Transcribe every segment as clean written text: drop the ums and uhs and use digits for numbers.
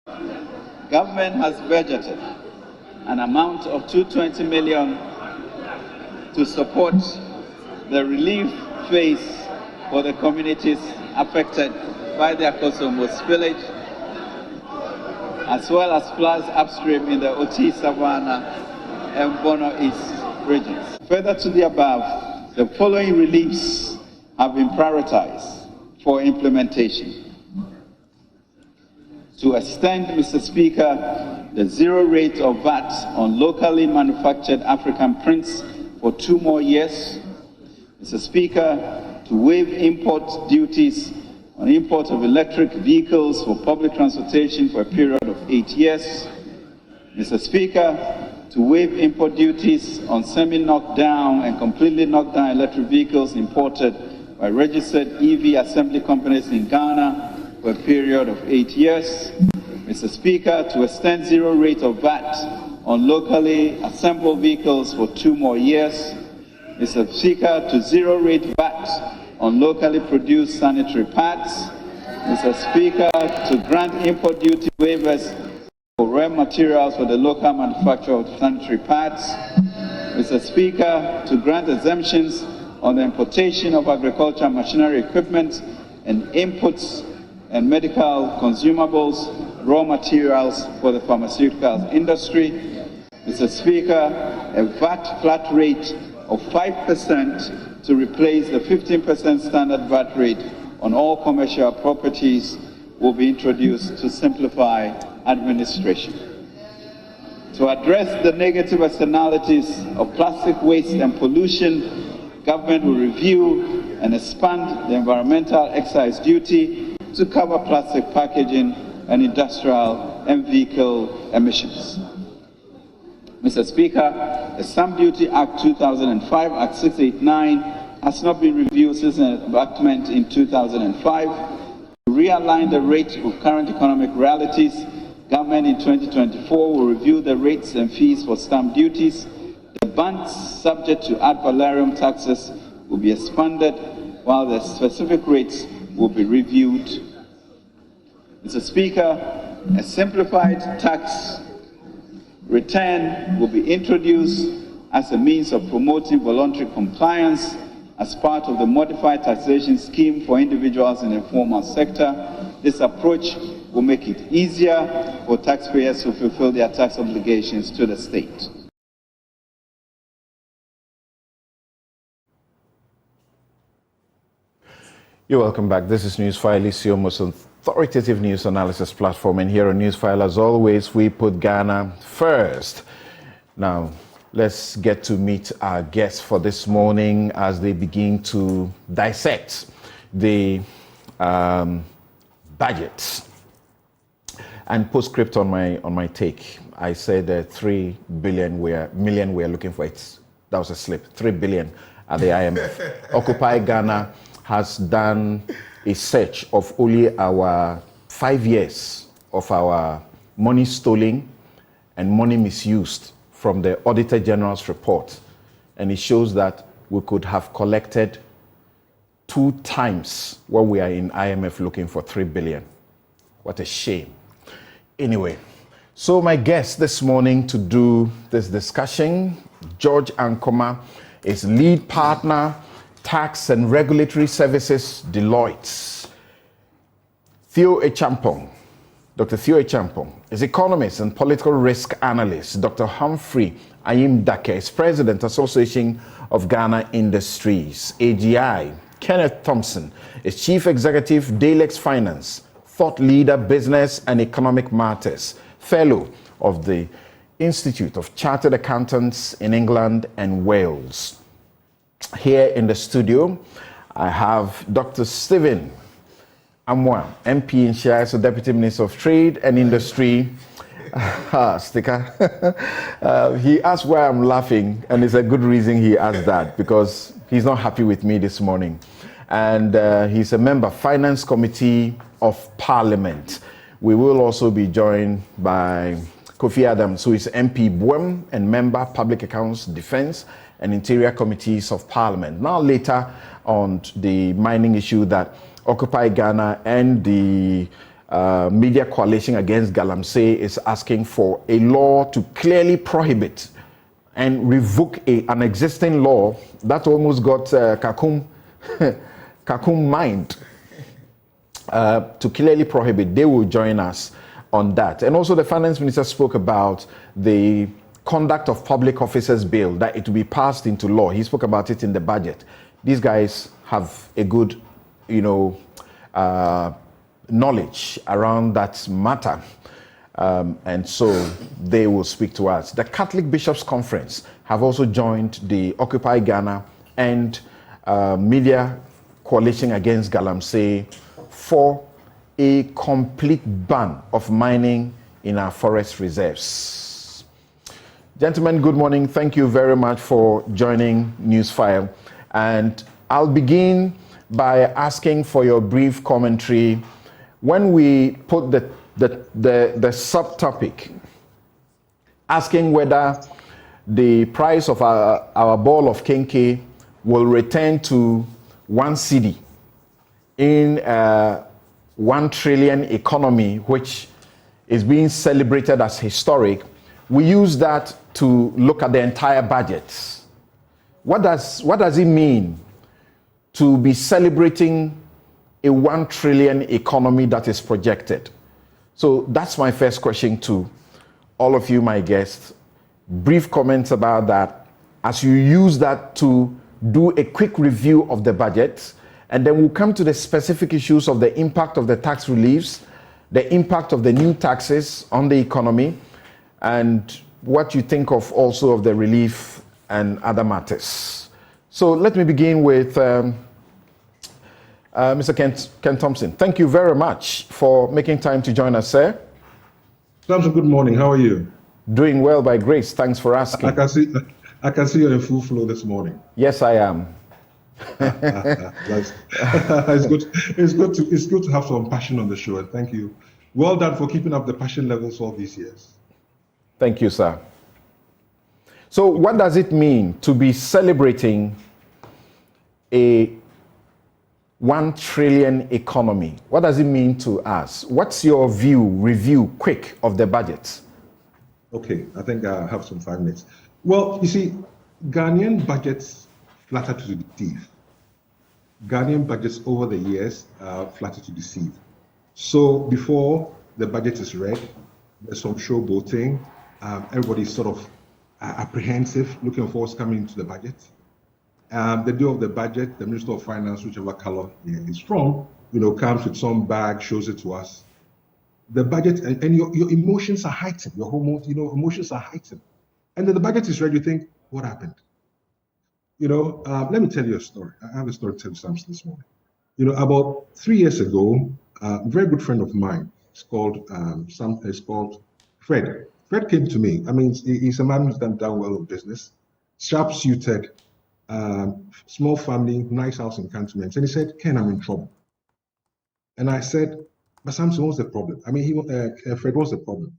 Government has budgeted an amount of 220 million to support the relief phase for the communities affected by the Akosombo spillage, as well as floods upstream in the Oti, Savannah, and Bono East regions. Further to the above, the following reliefs have been prioritized for implementation. To extend, Mr. Speaker, the zero rate of VAT on locally manufactured African prints for 2 more years. Mr. Speaker, to waive import duties on import of electric vehicles for public transportation for a period of 8 years. Mr. Speaker, to waive import duties on semi-knocked down and completely knocked down electric vehicles imported by registered EV assembly companies in Ghana for a period of 8 years. Mr. Speaker, to extend zero rate of VAT on locally assembled vehicles for 2 more years. Mr. Speaker, to zero rate VAT on locally produced sanitary pads. Mr. Speaker, to grant import duty waivers for raw materials for the local manufacture of sanitary pads. Mr. Speaker, to grant exemptions on the importation of agricultural machinery equipment and inputs and medical consumables, raw materials for the pharmaceutical industry. Mr. Speaker, a VAT flat rate of 5% to replace the 15% standard VAT rate on all commercial properties will be introduced to simplify administration. To address the negative externalities of plastic waste and pollution, government will review and expand the environmental excise duty to cover plastic packaging and industrial and vehicle emissions. Mr. Speaker, the Stamp Duty Act 2005, Act 689, has not been reviewed since its enactment in 2005. To realign the rate with current economic realities, government in 2024 will review the rates and fees for stamp duties. The bands subject to ad valorem taxes will be expanded, while the specific rates will be reviewed. Mr. Speaker, a simplified tax return will be introduced as a means of promoting voluntary compliance as part of the modified taxation scheme for individuals in the informal sector. This approach will make it easier for taxpayers to fulfill their tax obligations to the state. You're welcome back. This is Newsfile, your most authoritative news analysis platform. And here on Newsfile, as always, we put Ghana first. Now, let's get to meet our guests for this morning as they begin to dissect the budget. And postscript on my take, I said 3 billion million we are looking for. That was a slip. 3 billion at the IMF. Occupy Ghana has done a search of only our 5 years of our money stolen and money misused from the Auditor General's report. And it shows that we could have collected 2 times what we are in IMF looking for 3 billion. What a shame. Anyway, so my guest this morning to do this discussion, George Ankoma, is lead partner, Tax and Regulatory Services, Deloitte. Theo Echampong, Dr. Theo Echampong is economist and political risk analyst. Dr. Humphrey Ayim-Dake is President, Association of Ghana Industries. AGI, Kenneth Thompson is Chief Executive, Dalex Finance, thought leader, business and economic matters, fellow of the Institute of Chartered Accountants in England and Wales. Here in the studio, I have Dr. Stephen Amwa, MP in Shire, so Deputy Minister of Trade and Industry. Sticker. He asked why I'm laughing, and it's a good reason he asked that, because he's not happy with me this morning. And he's a member, Finance Committee of Parliament. We will also be joined by Kofi Adams, who is MP Buem and member, Public Accounts, Defense and Interior Committees of Parliament. Now later on the mining issue that Occupy Ghana and the Media Coalition Against Galamsey is asking for a law to clearly prohibit and revoke an existing law that almost got Kakum mind to clearly prohibit. They will join us on that. And also the finance minister spoke about the conduct of public officers bill, that it will be passed into law. He spoke about it in the budget. These guys have a good, knowledge around that matter. And so they will speak to us. The Catholic Bishops' Conference have also joined the Occupy Ghana and Media Coalition Against Galamsey for a complete ban of mining in our forest reserves. Gentlemen, good morning. Thank you very much for joining Newsfile. And I'll begin by asking for your brief commentary. When we put the subtopic asking whether the price of our ball of kenkey will return to 1 cedi in a 1 trillion economy, which is being celebrated as historic, we use that to look at the entire budget. What does it mean to be celebrating a 1 trillion economy that is projected? So that's my first question to all of you, my guests. Brief comments about that as you use that to do a quick review of the budget, and then we'll come to the specific issues of the impact of the tax reliefs, the impact of the new taxes on the economy, and what you think of also of the relief and other matters. So let me begin with Mr. Ken Thompson. Thank you very much for making time to join us, sir. Thompson, good morning. How are you? Doing well by grace. Thanks for asking. I can see you're in full flow this morning. Yes, I am. It's good to have some passion on the show, and thank you. Well done for keeping up the passion levels all these years. Thank you, sir. So what does it mean to be celebrating a 1 trillion economy? What does it mean to us? What's your review, quick, of the budget? Okay, I think I have some 5 minutes. Well, you see, Ghanaian budgets flatter to deceive. Ghanaian budgets over the years flatter to deceive. So before the budget is read, there's some showboating. Everybody's sort of apprehensive, looking for what's coming into the budget. The day of the budget, the Minister of Finance, whichever color he is from, comes with some bag, shows it to us. The budget, and your emotions are heightened. Your hormones, emotions are heightened. And then the budget is ready. You think, what happened? Let me tell you a story. I have a story to tell you something this morning. About 3 years ago, a very good friend of mine, it's called Fred. Fred came to me. I mean, he's a man who's done well in business, sharp-suited, small family, nice house in Cantonment. And he said, Ken, I'm in trouble. And I said, but Samson, what's the problem? I mean, Fred, what's the problem?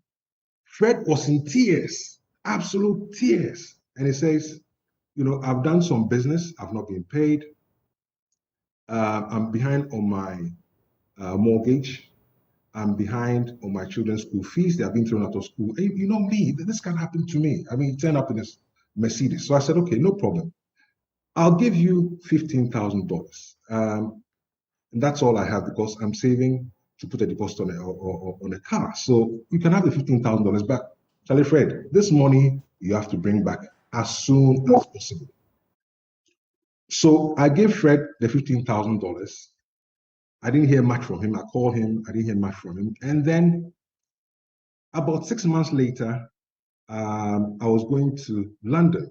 Fred was in tears, absolute tears. And he says, I've done some business. I've not been paid. I'm behind on my mortgage. I'm behind on my children's school fees. They have been thrown out of school. And you know me, this can happen to me. I mean, he turned up in this Mercedes. So I said, okay, no problem. I'll give you $15,000. And that's all I have because I'm saving to put a deposit on a car. So you can have the $15,000 back. Charlie Fred, this money you have to bring back as soon as possible. So I gave Fred the $15,000. I didn't hear much from him. I called him. I didn't hear much from him. And then about 6 months later, I was going to London.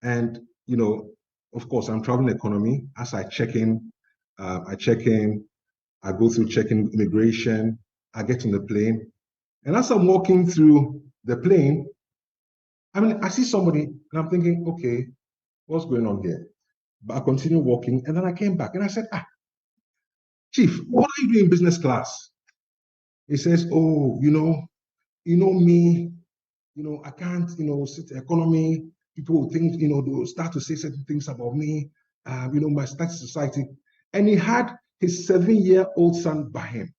And, of course, I'm traveling economy. As I check in, I go through checking immigration. I get on the plane. And as I'm walking through the plane, I see somebody and I'm thinking, okay, what's going on here? But I continue walking. And then I came back and I said, Chief, what are you doing in business class? He says, oh, you know me, I can't, sit economy. People will think, they'll start to say certain things about me, my status society. And he had his 7-year-old son by him.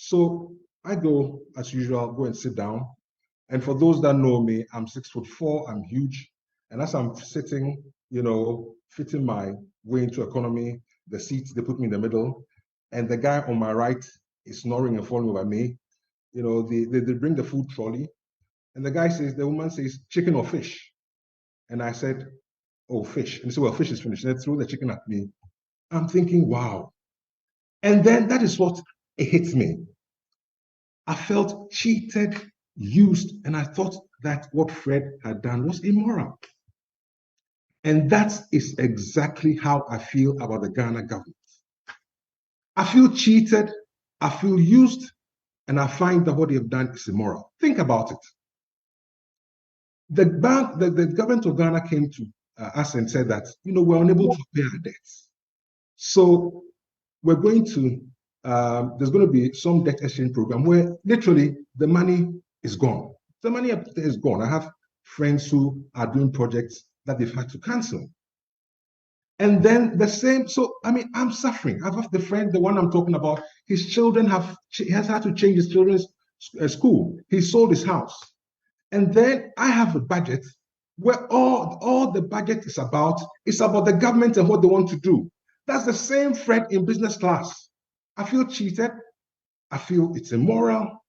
So I go, as usual, go and sit down. And for those that know me, I'm 6'4", I'm huge. And as I'm sitting, fitting my way into economy, the seats, they put me in the middle. And the guy on my right is snoring and falling over me. They bring the food trolley. And the woman says, chicken or fish? And I said, oh, fish. And he said, well, fish is finished. And they threw the chicken at me. I'm thinking, wow. And then that is what it hits me. I felt cheated, used, and I thought that what Fred had done was immoral. And that is exactly how I feel about the Ghana government. I feel cheated, I feel used, and I find that what they have done is immoral. Think about it. The government of Ghana came to us and said that, we're unable to pay our debts. So we're going to, there's going to be some debt exchange program where literally the money is gone. The money is gone. I have friends who are doing projects that they've had to cancel. And then the same, so I'm suffering. I have the one I'm talking about, his children he has had to change his children's school. He sold his house. And then I have a budget where all the budget is about the government and what they want to do. That's the same Fred in business class. I feel cheated. I feel it's immoral.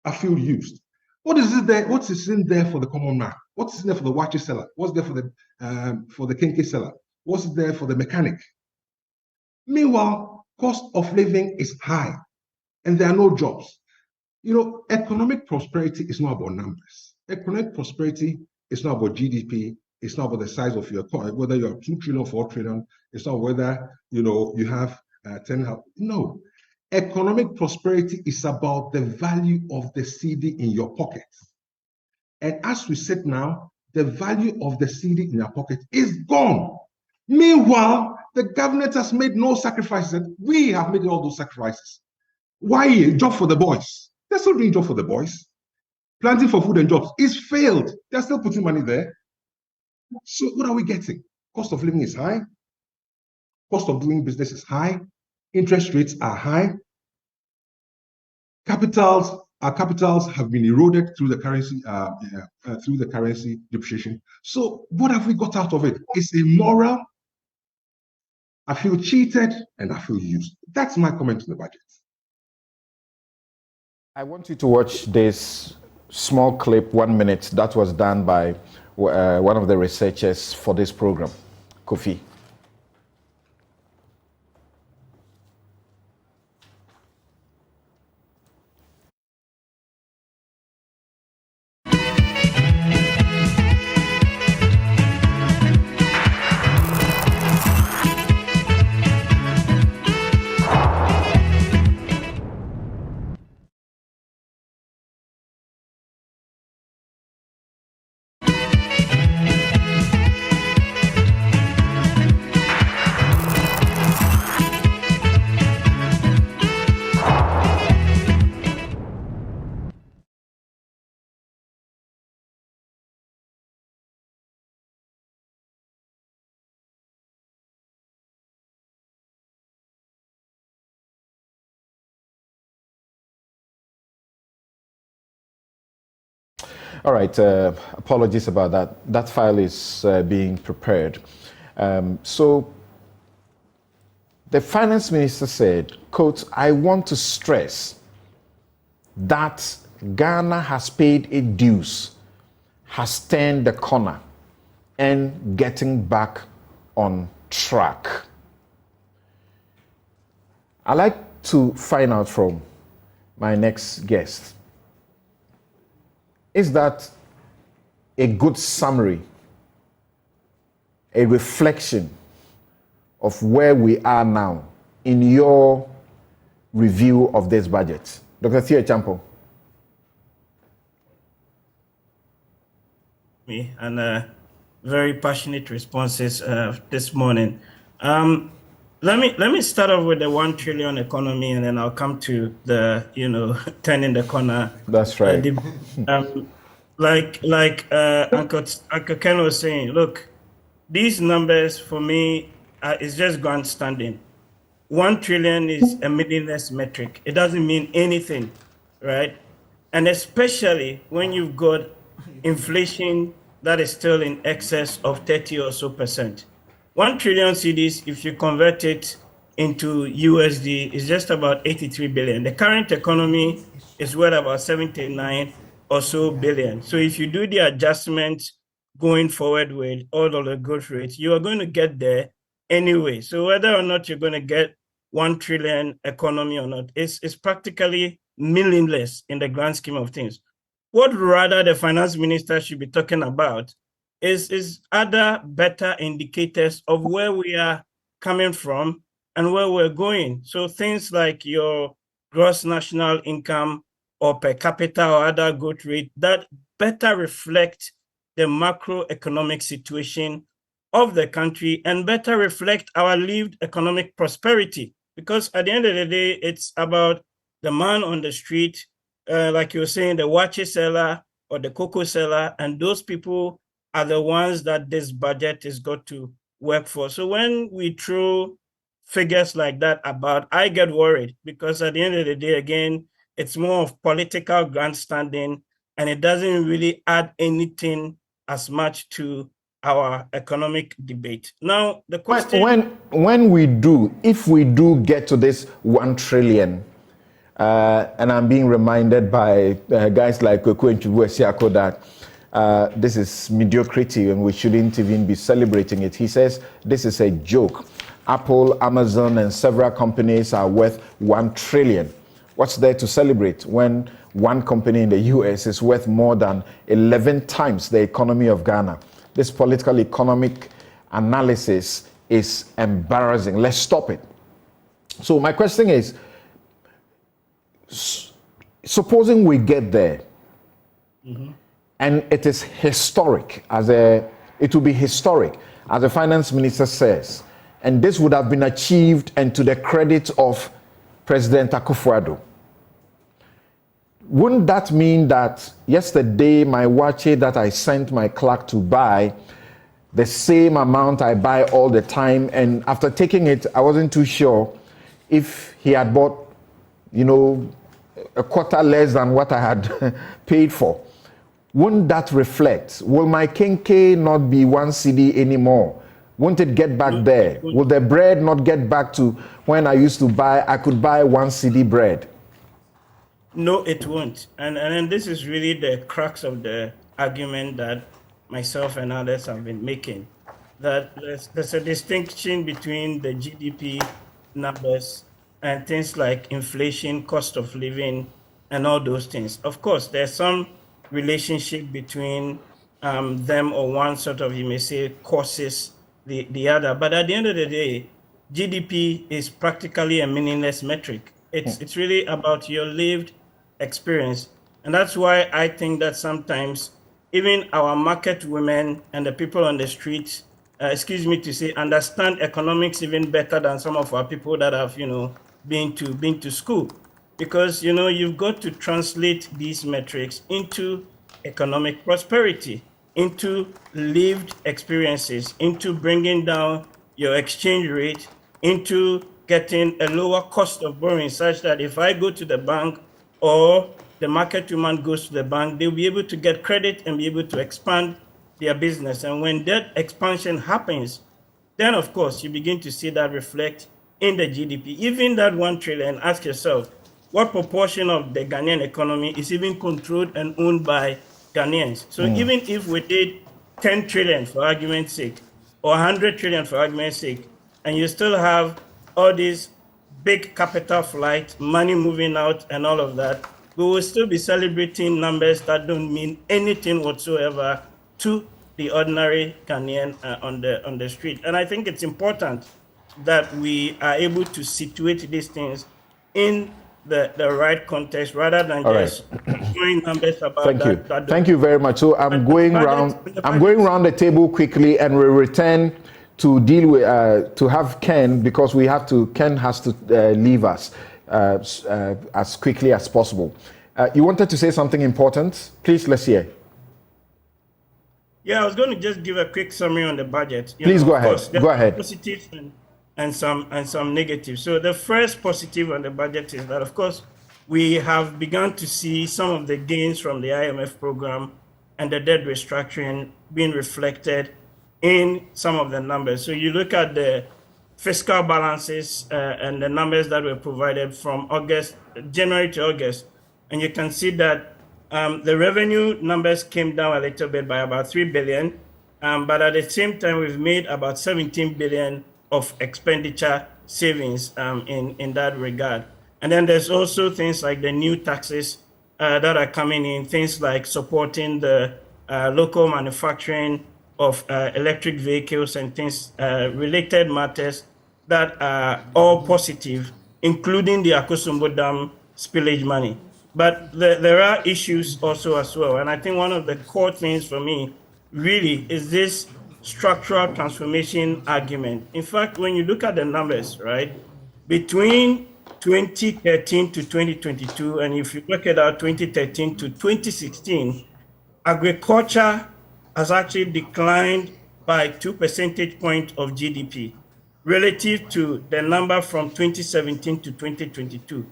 I feel used. What is it there? What is in there for the common man? What's in there for the watch seller? What's there for the kinky seller? What's there for the mechanic? Meanwhile, cost of living is high and there are no jobs. Economic prosperity is not about numbers. Economic prosperity is not about GDP. It's not about the size of your economy, whether you have 2 trillion, 4 trillion. It's not whether, you have 10. No. Economic prosperity is about the value of the CD in your pocket. And as we sit now, the value of the CD in your pocket is gone. Meanwhile, the government has made no sacrifices. We have made all those sacrifices. Why? Job for the boys. They're still doing job for the boys. Planting for food and jobs is failed. They're still putting money there. So what are we getting? Cost of living is high. Cost of doing business is high. Interest rates are high. Our capitals have been eroded through the currency depreciation. So what have we got out of it? It's immoral. I feel cheated and I feel used. That's my comment on the budget. I want you to watch this small clip, 1 minute, that was done by one of the researchers for this program, Kofi. All right, apologies about that. That file is being prepared. So the finance minister said, quote, I want to stress that Ghana has paid its dues, has turned the corner and getting back on track. I'd like to find out from my next guest, is that a good summary, a reflection of where we are now in your review of this budget? Dr. Theo Champo. And very passionate responses this morning. Let me start off with the 1 trillion economy, and then I'll come to the turning the corner. That's right. Uncle Ken was saying, look, these numbers for me is just grandstanding. 1 trillion is a meaningless metric. It doesn't mean anything, right? And especially when you've got inflation that is still in excess of 30 or so %. 1 trillion cedis, if you convert it into USD, is just about 83 billion. The current economy is worth about 79 or so billion. So if you do the adjustment going forward with all of the growth rates, you are going to get there anyway. So whether or not you're going to get 1 trillion economy or not, it's practically meaningless in the grand scheme of things. What rather the finance minister should be talking about is other better indicators of where we are coming from and where we're going. So things like your gross national income or per capita or other growth rate that better reflect the macroeconomic situation of the country and better reflect our lived economic prosperity. Because at the end of the day, it's about the man on the street, like you were saying, the watch seller or the cocoa seller, and those people are the ones that this budget is got to work for. So when we throw figures like that about, I get worried because at the end of the day, again, it's more of political grandstanding and it doesn't really add anything as much to our economic debate. Now, the question... When we do, if we do get to this 1 trillion, and I'm being reminded by guys like Kweku Nchubu that this is mediocrity and we shouldn't even be celebrating it. He says this is a joke. Apple, Amazon, and several companies are worth 1 trillion. What's there to celebrate when one company in the US is worth more than 11 times the economy of Ghana? This political economic analysis is embarrassing. Let's stop it. So my question is, supposing we get there, and it is historic, it will be historic, as the finance minister says, and this would have been achieved and to the credit of President Akufo-Addo. Wouldn't that mean that yesterday my watch that I sent my clerk to buy, the same amount I buy all the time, and after taking it, I wasn't too sure if he had bought, a quarter less than what I had paid for? Wouldn't that reflect? Will my kenke not be 1 cedi anymore? Won't it get back there? Will the bread not get back to when I used to buy, I could buy 1 cedi bread? No, it won't. And this is really the crux of the argument that myself and others have been making, that there's a distinction between the GDP numbers and things like inflation, cost of living, and all those things. Of course, there's some relationship between them, or one sort of, you may say, causes the other. But at the end of the day, GDP is practically a meaningless metric. It's really about your lived experience. And that's why I think that sometimes even our market women and the people on the streets, excuse me to say, understand economics even better than some of our people that have, been to school. Because, you've got to translate these metrics into economic prosperity, into lived experiences, into bringing down your exchange rate, into getting a lower cost of borrowing, such that if I go to the bank or the market woman goes to the bank, they'll be able to get credit and be able to expand their business. And when that expansion happens, then of course you begin to see that reflect in the GDP. Even that 1 trillion, ask yourself, what proportion of the Ghanaian economy is even controlled and owned by Ghanaians? So even if we did 10 trillion for argument's sake, or 100 trillion for argument's sake, and you still have all these big capital flight, money moving out and all of that, we will still be celebrating numbers that don't mean anything whatsoever to the ordinary Ghanaian on the street. And I think it's important that we are able to situate these things in the right context rather than just throwing numbers about that. Thank you very much. So I'm going around the table quickly, and we'll return to deal with to have Ken, because Ken has to leave us as quickly as possible. You wanted to say something important? Please, let's hear. Yeah, I was going to just give a quick summary on the budget. Please go ahead. Go ahead. Positives and some negatives. So the first positive on the budget is that, of course, we have begun to see some of the gains from the IMF program and the debt restructuring being reflected in some of the numbers. So you look at the fiscal balances and the numbers that were provided from January to August, and you can see that the revenue numbers came down a little bit by about 3 billion, but at the same time, we've made about 17 billion of expenditure savings in that regard. And then there's also things like the new taxes that are coming in, things like supporting the local manufacturing of electric vehicles and things, related matters that are all positive, including the Akosombo Dam spillage money. But there are issues also as well. And I think one of the core things for me really is this structural transformation argument. In fact, when you look at the numbers, right, between 2013 to 2022, and if you work it out, 2013 to 2016, agriculture has actually declined by 2 percentage points of GDP relative to the number from 2017 to 2022.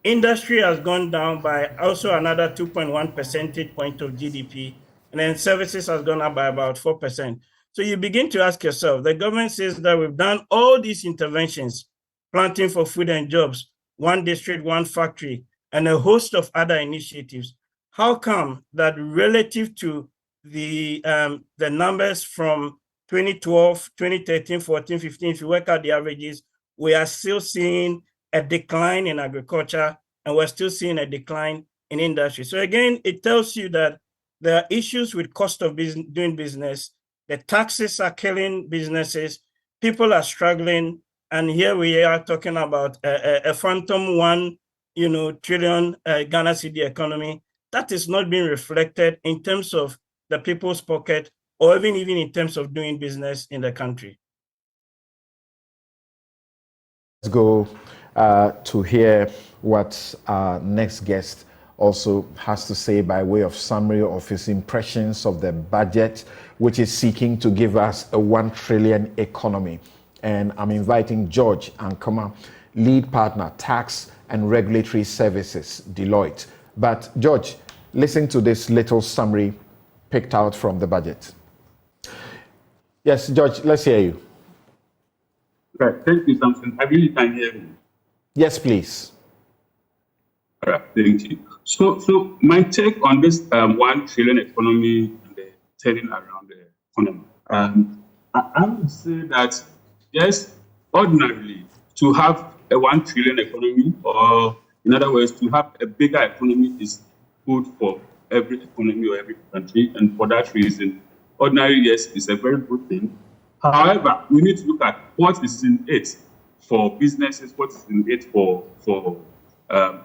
Industry has gone down by also another 2.1 percentage point of GDP, and then services has gone up by about 4%. So you begin to ask yourself, the government says that we've done all these interventions, planting for food and jobs, one district, one factory, and a host of other initiatives. How come that relative to the numbers from 2012, 2013, 14, 15, if you work out the averages, we are still seeing a decline in agriculture, and we're still seeing a decline in industry. So again, it tells you that there are issues with cost of doing business. The taxes are killing businesses. People are struggling. And here we are talking about a phantom 1 trillion Ghana cedi economy that is not being reflected in terms of the people's pocket or even in terms of doing business in the country. Let's go to hear what our next guest also has to say by way of summary of his impressions of the budget, which is seeking to give us a 1 trillion economy. And I'm inviting George Ankama, lead partner, tax and regulatory services, Deloitte. But George, listen to this little summary picked out from the budget. Yes, George, let's hear you. Right, thank you, Thompson. I really can hear you. Yes, please. All right, thank you. So my take on this 1 trillion economy and the turning around the economy, I would say that yes, ordinarily, to have a 1 trillion economy, or in other words, to have a bigger economy is good for every economy or every country. And for that reason, ordinarily, yes, it's a very good thing. However, we need to look at what is in it for businesses, what is in it for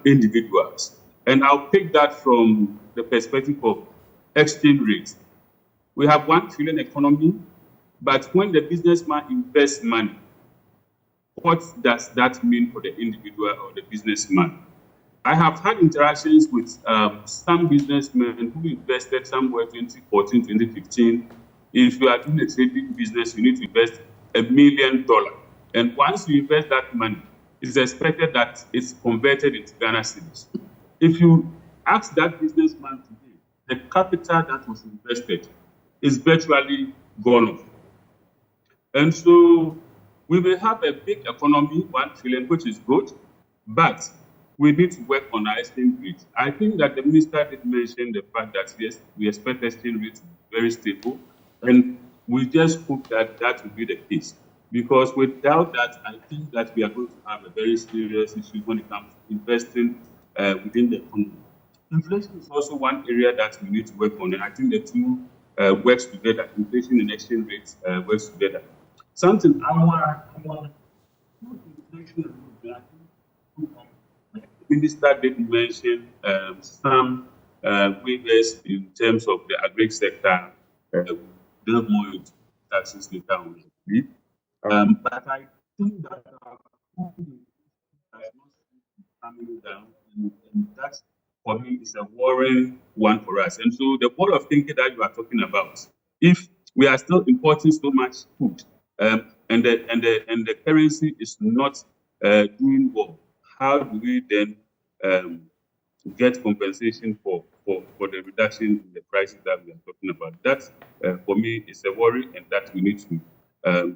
individuals. And I'll pick that from the perspective of exchange rates. We have 1 trillion economy, but when the businessman invests money, what does that mean for the individual or the businessman? I have had interactions with some businessmen who invested somewhere 2014, 2015. If you are doing a trading business, you need to invest $1 million. And once you invest that money, it's expected that it's converted into Ghana cedis. If you ask that businessman today, the capital that was invested is virtually gone off. And so we will have a big economy, 1 trillion, which is good, but we need to work on our exchange rate. I think that the minister did mention the fact that, yes, we expect exchange rate to be very stable, and we just hope that that will be the case. Because without that, I think that we are going to have a very serious issue when it comes to investing within the economy. Inflation is also one area that we need to work on, and I think the two works together. Inflation and exchange rates works together. Something our inflation, the minister did mention some waivers in terms of the agri sector. There more into taxes later on. But I think that coming down, and that for me is a worrying one for us. And so the mode of thinking that you are talking about, if we are still importing so much food, and the currency is not doing well, how do we then get compensation for the reduction in the prices that we are talking about? That, for me, is a worry, and that we need to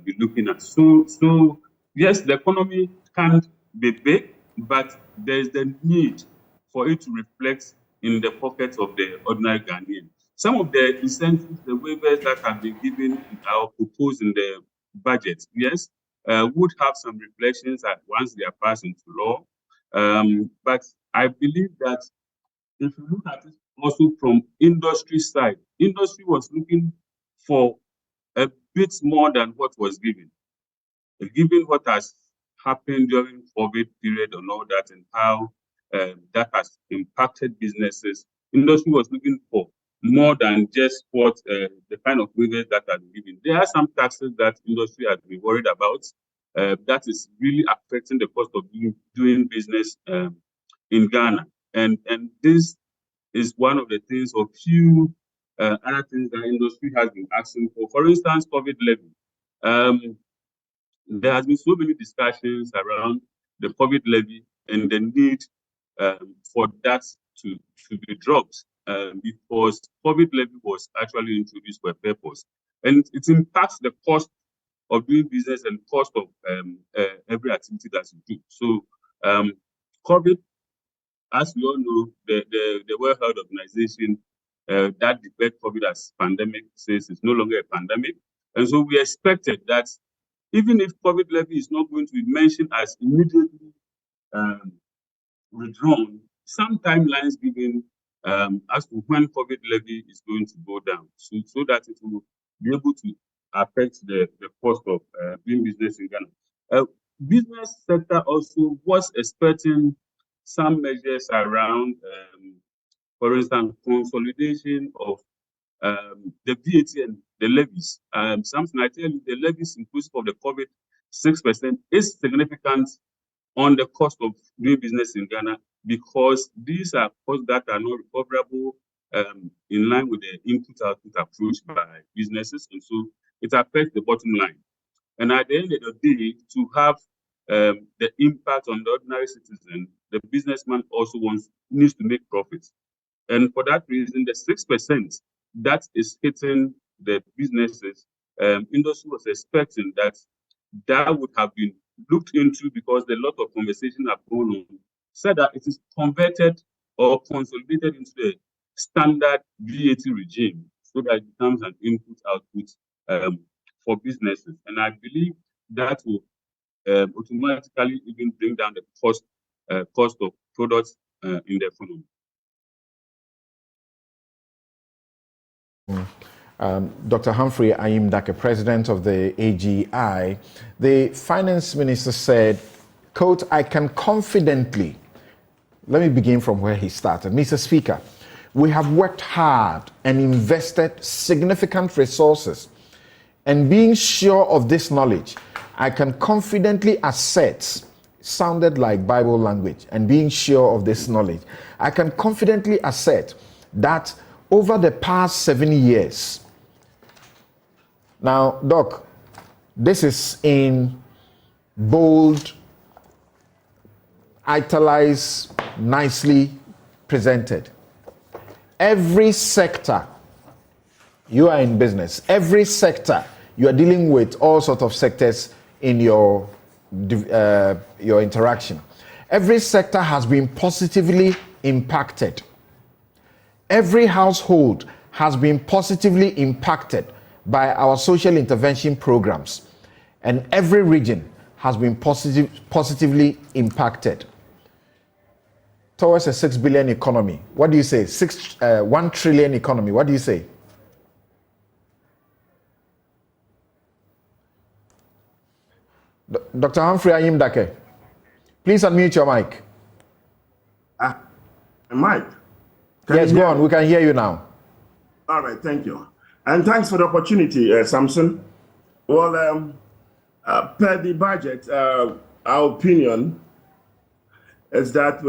be looking at. So yes, the economy can't be big, but there is the need for it to reflect in the pockets of the ordinary Ghanaian. Some of the incentives, the waivers that have been given or proposed in the budget, yes, would have some reflections at once they are passed into law. But I believe that if you look at it also from industry side, industry was looking for a bit more than what was given. Given what has happened during COVID period and all that, and how that has impacted businesses, industry was looking for more than just what the kind of waivers that are given. There are some taxes that industry has been worried about that is really affecting the cost of doing business in Ghana. And this is one of the things, or few other things that industry has been asking for. For instance, COVID levy. There has been so many discussions around the COVID levy and the need for that to be dropped because COVID levy was actually introduced for a purpose, and it impacts the cost of doing business and cost of every activity that you do. So COVID, as we all know, the World Health Organization that declared COVID as pandemic says it's no longer a pandemic, and so we expected that even if COVID levy is not going to be mentioned as immediately withdrawn, some timelines given as to when COVID levy is going to go down, so that it will be able to affect the cost of doing business in Ghana. Business sector also was expecting some measures around, for instance, consolidation of the VAT and the levies. Something I tell you, the levies inclusive of the COVID 6% is significant on the cost of doing business in Ghana, because these are costs that are not recoverable in line with the input-output approach by businesses, and so it affects the bottom line. And at the end of the day, to have the impact on the ordinary citizen, the businessman also needs to make profits. And for that reason, the 6% that is hitting the businesses, industry was expecting that would have been looked into, because a lot of conversation have gone on, said that it is converted or consolidated into the standard VAT regime, so that it becomes an input-output for businesses. And I believe that will automatically even bring down the cost of products in the economy. Dr. Humphrey Ayim-Dackeh, president of the AGI, the finance minister said, quote, "I can confidently," let me begin from where he started. Mr. Speaker, we have worked hard and invested significant resources, and being sure of this knowledge, I can confidently assert, sounded like Bible language, and being sure of this knowledge, I can confidently assert that over the past 7 years. Now, Doc, this is in bold, italicized, nicely presented. Every sector, you are in business. Every sector, you are dealing with all sorts of sectors in your interaction. Every sector has been positively impacted. Every household has been positively impacted by our social intervention programs, and every region has been positively impacted towards a 6 billion economy. What do you say? 1 trillion economy. What do you say? Dr. Humphrey Ayim-Dackeh, please unmute your mic. Mic? Yes, go on. We can hear you now. All right, thank you. And thanks for the opportunity, Samson. Well, per the budget, our opinion is that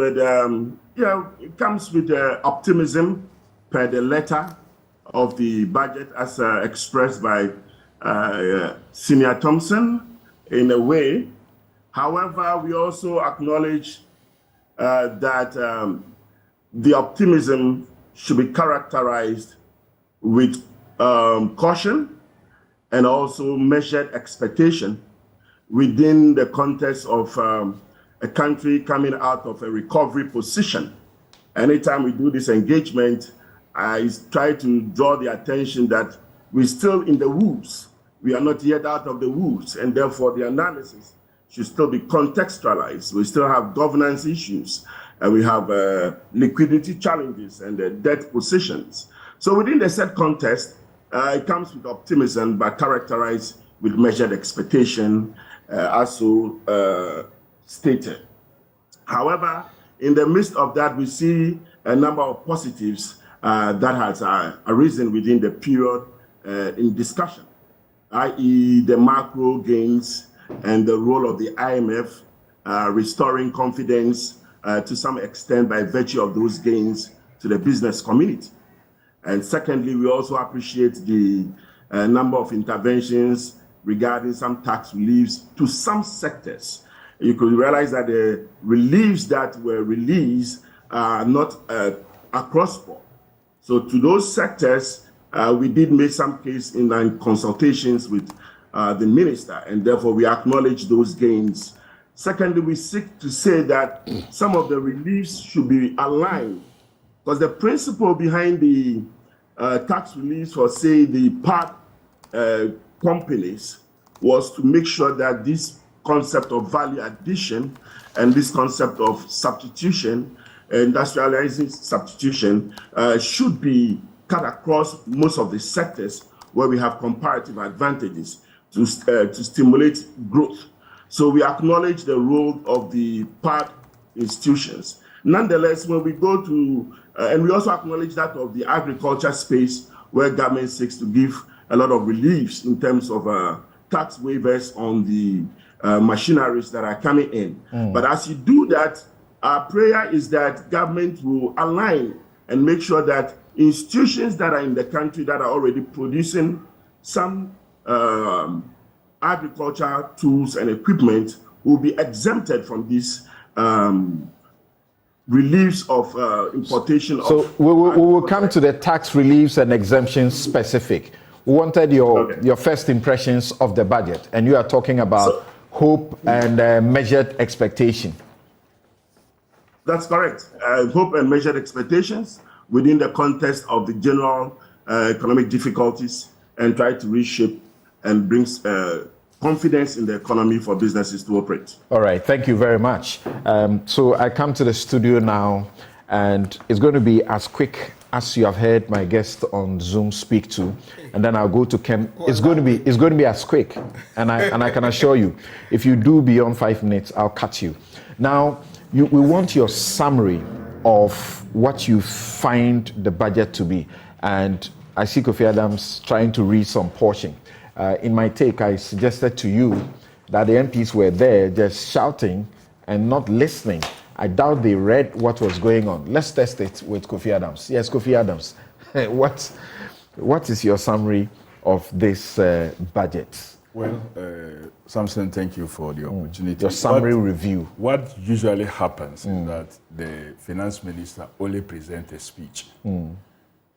it comes with optimism per the letter of the budget as expressed by Senior Thompson. in a way. However, we also acknowledge that the optimism should be characterized with caution and also measured expectation within the context of a country coming out of a recovery position. Anytime we do this engagement, I try to draw the attention that we're still in the woods. We are not yet out of the woods, and therefore the analysis should still be contextualized. We still have governance issues, and we have liquidity challenges and debt positions. So within the said context, it comes with optimism, but characterized with measured expectation, as so stated. However, in the midst of that, we see a number of positives that has arisen within the period in discussion, i.e. the macro gains and the role of the IMF restoring confidence to some extent by virtue of those gains to the business community. And secondly, we also appreciate the number of interventions regarding some tax reliefs to some sectors. You could realize that the reliefs that were released are not across the board. So to those sectors, we did make some case in consultations with the minister, and therefore we acknowledge those gains. Secondly, we seek to say that some of the reliefs should be aligned, because the principle behind the tax reliefs for, say, the part companies was to make sure that this concept of value addition and this concept of substitution, industrializing substitution, should be cut across most of the sectors where we have comparative advantages to stimulate growth. So we acknowledge the role of the part institutions. Nonetheless, when we go to, and we also acknowledge that of the agriculture space, where government seeks to give a lot of reliefs in terms of tax waivers on the machineries that are coming in. But as you do that, our prayer is that government will align and make sure that institutions that are in the country that are already producing some agriculture tools and equipment will be exempted from these reliefs of importation. So we will come to the tax reliefs and exemptions specific. We wanted your first impressions of the budget, and you are talking about hope and measured expectation. That's correct. Hope and measured expectations within the context of the general economic difficulties, and try to reshape and bring confidence in the economy for businesses to operate. All right, thank you very much. So I come to the studio now, and it's going to be as quick as you have heard my guest on Zoom speak to, and then I'll go to Ken. It's going to be as quick, and I can assure you, if you do beyond 5 minutes, I'll cut you. Now, we want your summary of what you find the budget to be, and I see Kofi Adams trying to read some portion. In my take, I suggested to you that the MPs were there just shouting and not listening. I doubt they read what was going on. Let's test it with Kofi Adams. Yes, Kofi Adams, what is your summary of this budget? Well, Samson, thank you for the opportunity. Your summary review. What usually happens is that the finance minister only presents a speech.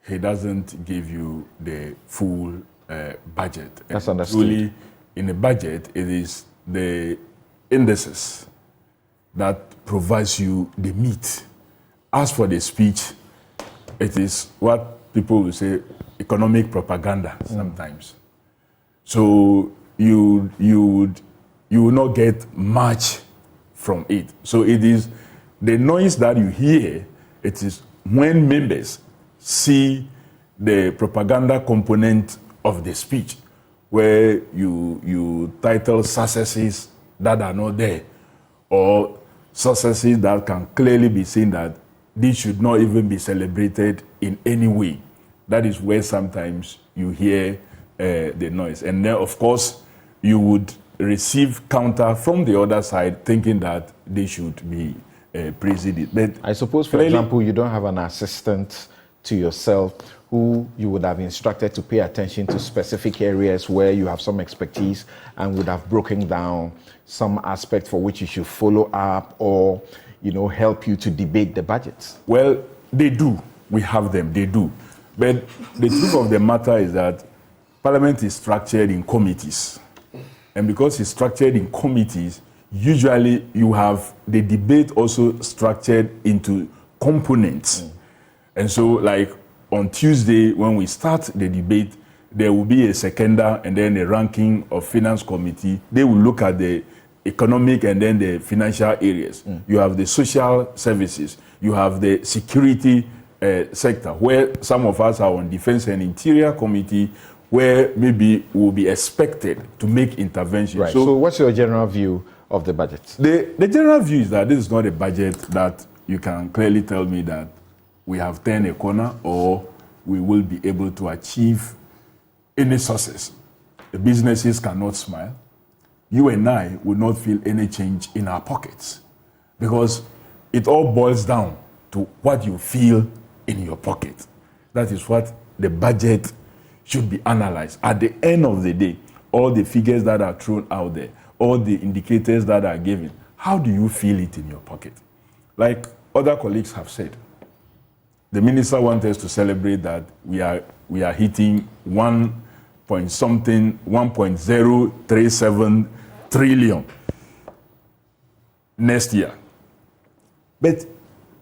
He doesn't give you the full budget. That's understood. Truly, in a budget, it is the indices that provides you the meat. As for the speech, it is what people will say economic propaganda sometimes. So you will not get much from it. So it is the noise that you hear. It is when members see the propaganda component of the speech, where you title successes that are not there, or successes that can clearly be seen that these should not even be celebrated in any way. That is where sometimes you hear the noise. And then, of course, you would receive counter from the other side, thinking that they should be praising it. But I suppose, for example, you don't have an assistant to yourself who you would have instructed to pay attention to specific areas where you have some expertise and would have broken down some aspect for which you should follow up or, help you to debate the budgets? Well, they do. We have them, they do. But the truth of the matter is that Parliament is structured in committees. And because it's structured in committees, usually you have the debate also structured into components. And so, like on Tuesday, when we start the debate, there will be a seconder and then a ranking of finance committee. They will look at the economic and then the financial areas. You have the social services. You have the security sector, where some of us are on defense and interior committee, where maybe we'll be expected to make interventions. Right. So what's your general view of the budget? The general view is that this is not a budget that you can clearly tell me that we have turned a corner or we will be able to achieve any success. The businesses cannot smile. You and I will not feel any change in our pockets because it all boils down to what you feel in your pocket. That is what the budget should be analyzed. At the end of the day, all the figures that are thrown out there, all the indicators that are given, how do you feel it in your pocket? Like other colleagues have said, the minister wants us to celebrate that we are hitting 1.037 trillion next year. But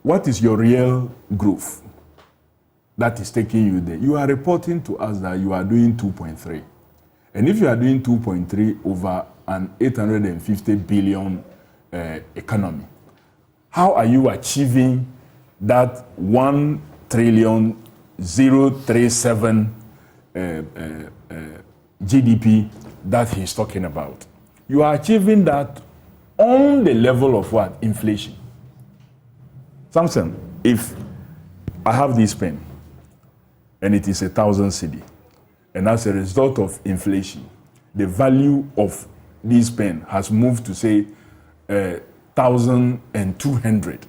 what is your real growth that is taking you there? You are reporting to us that you are doing 2.3. And if you are doing 2.3 over an 850 billion economy, how are you achieving that 1,037 GDP that he's talking about? You are achieving that on the level of what? Inflation. Samson, if I have this pen and it is 1,000 cedi, and as a result of inflation, the value of this pen has moved to say 1,200.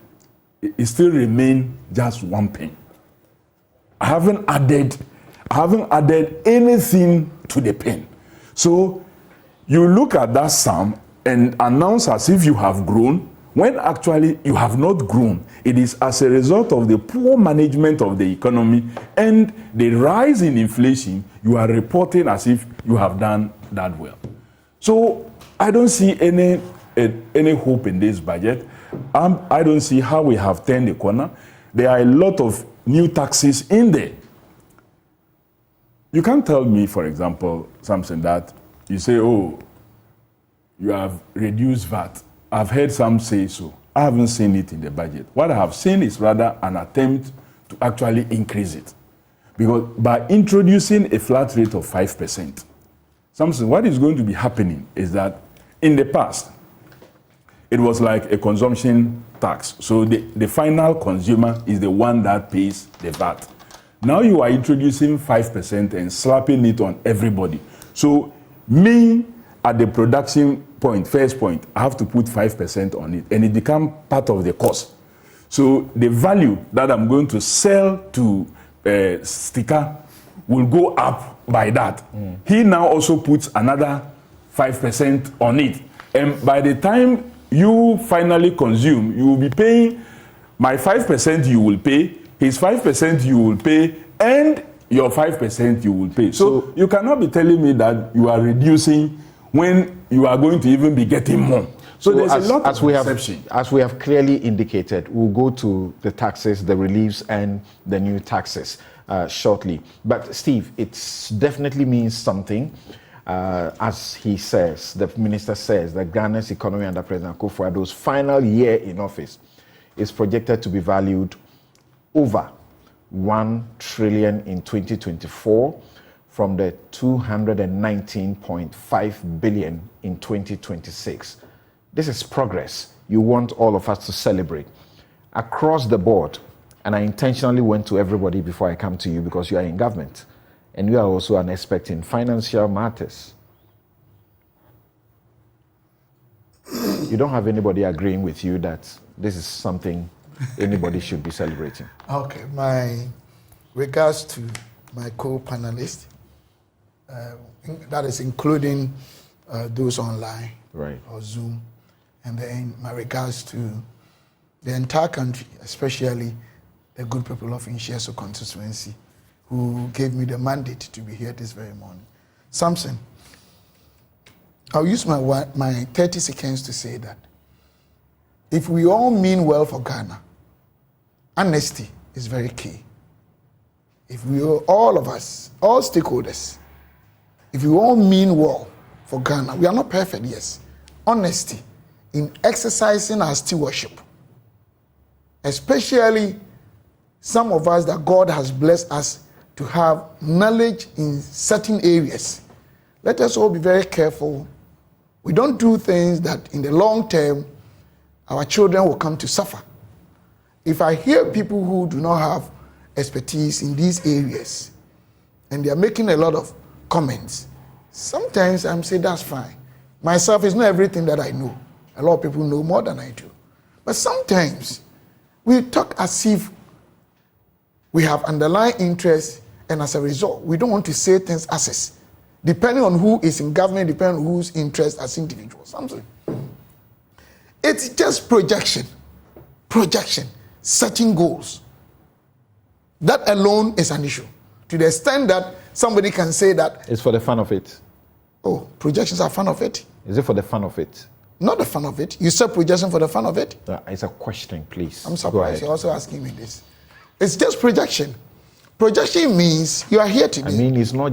It still remains just 1 pen. I haven't added anything to the pen. So you look at that sum and announce as if you have grown, when actually you have not grown. It is as a result of the poor management of the economy and the rise in inflation. You are reporting as if you have done that well. So I don't see any hope in this budget. I don't see how we have turned the corner. There are a lot of new taxes in there. You can't tell me, for example, something that you say, oh, you have reduced VAT. I've heard some say so. I haven't seen it in the budget. What I have seen is rather an attempt to actually increase it. Because by introducing a flat rate of 5%, something, what is going to be happening is that in the past, it was like a consumption tax. So the final consumer is the one that pays the VAT. Now you are introducing 5% and slapping it on everybody. So me, at the production point, first point, I have to put 5% on it, and it becomes part of the cost. So the value that I'm going to sell to sticker will go up by that. He now also puts another 5% on it. And by the time you finally consume, you will be paying my 5% you will pay, his 5% you will pay, and your 5% you will pay. So you cannot be telling me that you are reducing when you are going to even be getting more. So there's a lot of perception. As we have clearly indicated, we'll go to the taxes, the reliefs, and the new taxes shortly. But Steve, it definitely means something. As he says, the minister says, that Ghana's economy under President Ofori-Atta's final year in office is projected to be valued over 1 trillion in 2024 from the 219.5 billion in 2026. This is progress you want all of us to celebrate across the board. And I intentionally went to everybody before I come to you because you are in government and you are also an expert in financial matters. You don't have anybody agreeing with you that this is something anybody should be celebrating. Okay, my regards to my co-panelists, that is including those online or Zoom, and then my regards to the entire country, especially the good people of Insheso constituency, who gave me the mandate to be here this very morning. Samson, I'll use my 30 seconds to say that if we all mean well for Ghana, honesty is very key. If we all of us, all stakeholders, if we all mean well for Ghana, we are not perfect, yes. Honesty in exercising our stewardship, especially some of us that God has blessed us to have knowledge in certain areas. Let us all be very careful. We don't do things that in the long term, our children will come to suffer. If I hear people who do not have expertise in these areas, and they are making a lot of comments, sometimes I'm saying that's fine. Myself is not everything that I know. A lot of people know more than I do. But sometimes we talk as if we have underlying interests, and as a result, we don't want to say things as is, depending on who is in government, depending on whose interest as individuals. It's just projection, setting goals. That alone is an issue. To the extent that somebody can say that it's for the fun of it. Oh, projections are fun of it. Is it for the fun of it? Not the fun of it. You said projection for the fun of it? It's a question, please. I'm surprised you're also asking me this. It's just projection. Projection means you are here today. I mean, it's not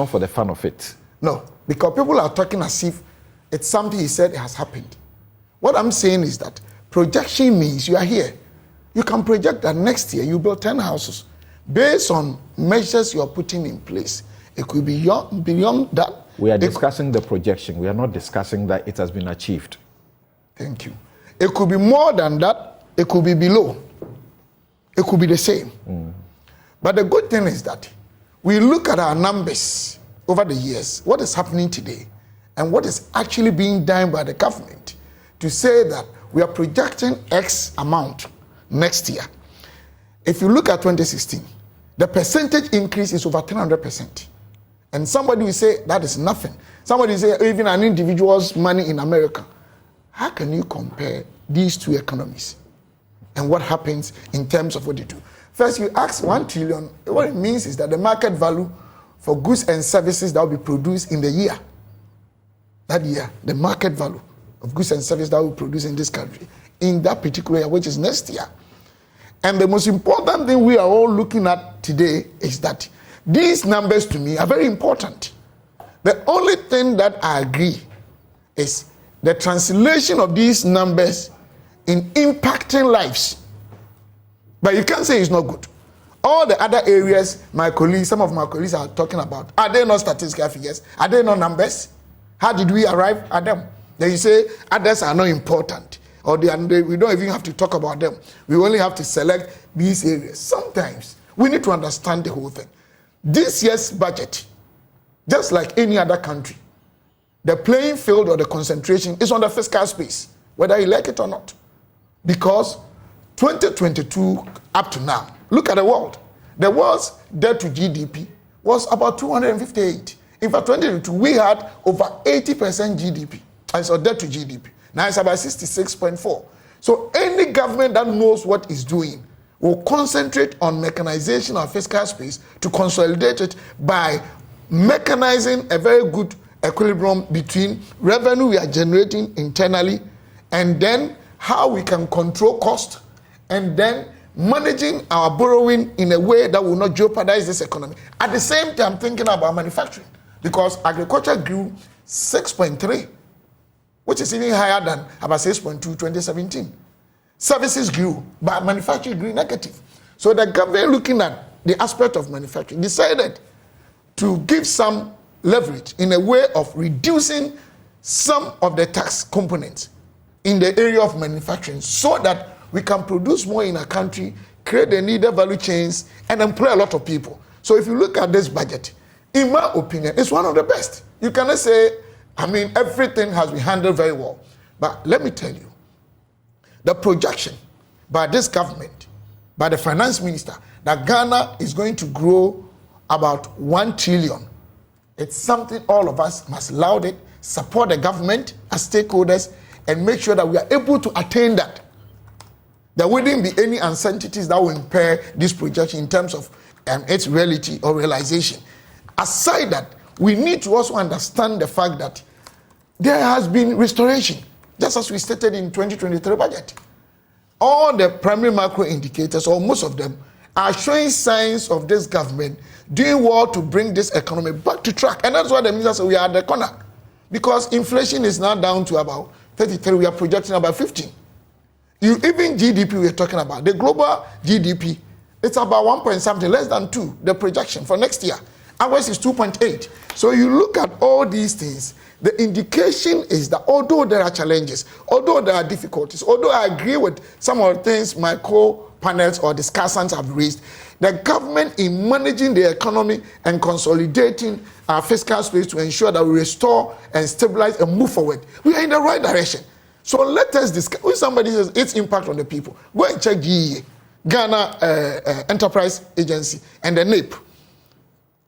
for the fun of it. No, because people are talking as if it's something he said has happened. What I'm saying is that projection means you are here. You can project that next year you build 10 houses based on measures you are putting in place. It could be beyond that. We are discussing the projection. We are not discussing that it has been achieved. Thank you. It could be more than that. It could be below. It could be the same. But the good thing is that we look at our numbers over the years, what is happening today, and what is actually being done by the government to say that we are projecting X amount next year. If you look at 2016, the percentage increase is over 300%. And somebody will say that is nothing. Somebody will say even an individual's money in America. How can you compare these two economies and what happens in terms of what they do? First, you ask 1 trillion. What it means is that the market value for goods and services that will be produced in the year, that year, the market value of goods and services that will be produced in this country, in that particular year, which is next year. And the most important thing we are all looking at today is that these numbers to me are very important. The only thing that I agree is the translation of these numbers in impacting lives. But you can't say it's not good. All the other areas some of my colleagues are talking about, are they not statistical figures? Are they not numbers? How did we arrive at them? Then you say others are not important, or we don't even have to talk about them. We only have to select these areas. Sometimes we need to understand the whole thing. This year's budget, just like any other country, the playing field or the concentration is on the fiscal space, whether you like it or not. Because 2022 up to now, look at the world. The world's debt to GDP was about 258. In fact, 2022, we had over 80% GDP. So debt to GDP. Now it's about 66.4. So any government that knows what it's doing will concentrate on mechanization of fiscal space to consolidate it by mechanizing a very good equilibrium between revenue we are generating internally and then how we can control cost and then managing our borrowing in a way that will not jeopardize this economy. At the same time, thinking about manufacturing, because agriculture grew 6.3, which is even higher than about 6.2 2017. Services grew, but manufacturing grew negative. So the government, looking at the aspect of manufacturing, decided to give some leverage in a way of reducing some of the tax components in the area of manufacturing so that we can produce more in a country, create the needed value chains, and employ a lot of people. So if you look at this budget, in my opinion, it's one of the best. You cannot say, everything has been handled very well. But let me tell you, the projection by this government by the finance minister that Ghana is going to grow about 1 trillion, it's something all of us must laud it, support the government as stakeholders, and make sure that we are able to attain that. There wouldn't be any uncertainties that will impair this projection in terms of its reality or realization. Aside that, we need to also understand the fact that there has been restoration, just as we stated in 2023 budget. All the primary macro indicators, or most of them, are showing signs of this government doing well to bring this economy back to track. And that's why the minister said we are at the corner. Because inflation is now down to about 33, we are projecting about 15. Even GDP we're talking about, the global GDP, it's about 1 point something, less than 2, the projection for next year. Ours is 2.8. So you look at all these things, the indication is that although there are challenges, although there are difficulties, although I agree with some of the things my co-panels or discussants have raised, the government in managing the economy and consolidating our fiscal space to ensure that we restore and stabilize and move forward, we are in the right direction. So let us discuss. When somebody says its impact on the people, go and check GEA, Ghana Enterprise Agency, and the NAPE.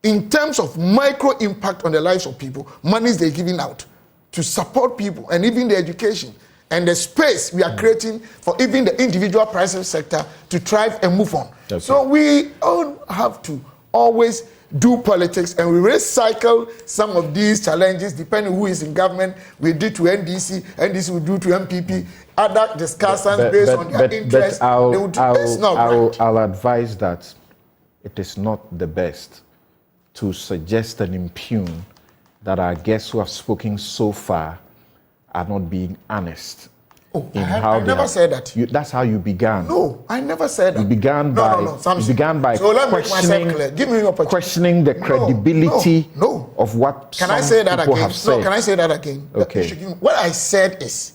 In terms of micro impact on the lives of people, monies they're giving out to support people and even the education and the space we are creating for even the individual private sector to thrive and move on. Okay. So we all have to always do politics, and we recycle some of these challenges depending who is in government. We do to NDC will do to MPP, other discussions based on their interests. I'll advise that it is not the best to suggest and impugn that our guests who have spoken so far are not being honest. Oh, I never said that. That's how you began. No, I never said that. You began by questioning the credibility of what can I say that again? Have said. No, can I say that again? Okay. What I said is,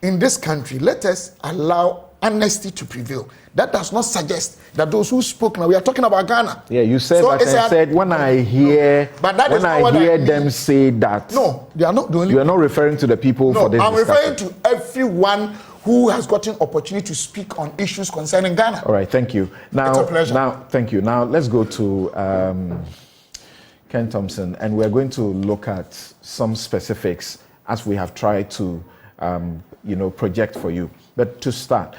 in this country, let us allow honesty to prevail. That does not suggest that those who spoke now, we are talking about Ghana. Yeah, you said so that. I said when I hear, them say that. No, they are not the only. You are not referring to the people for this. I'm referring to everyone who has gotten opportunity to speak on issues concerning Ghana. All right, thank you. Now, it's a pleasure. Now, thank you. Now, let's go to Ken Thompson, and we're going to look at some specifics as we have tried to, project for you. But to start,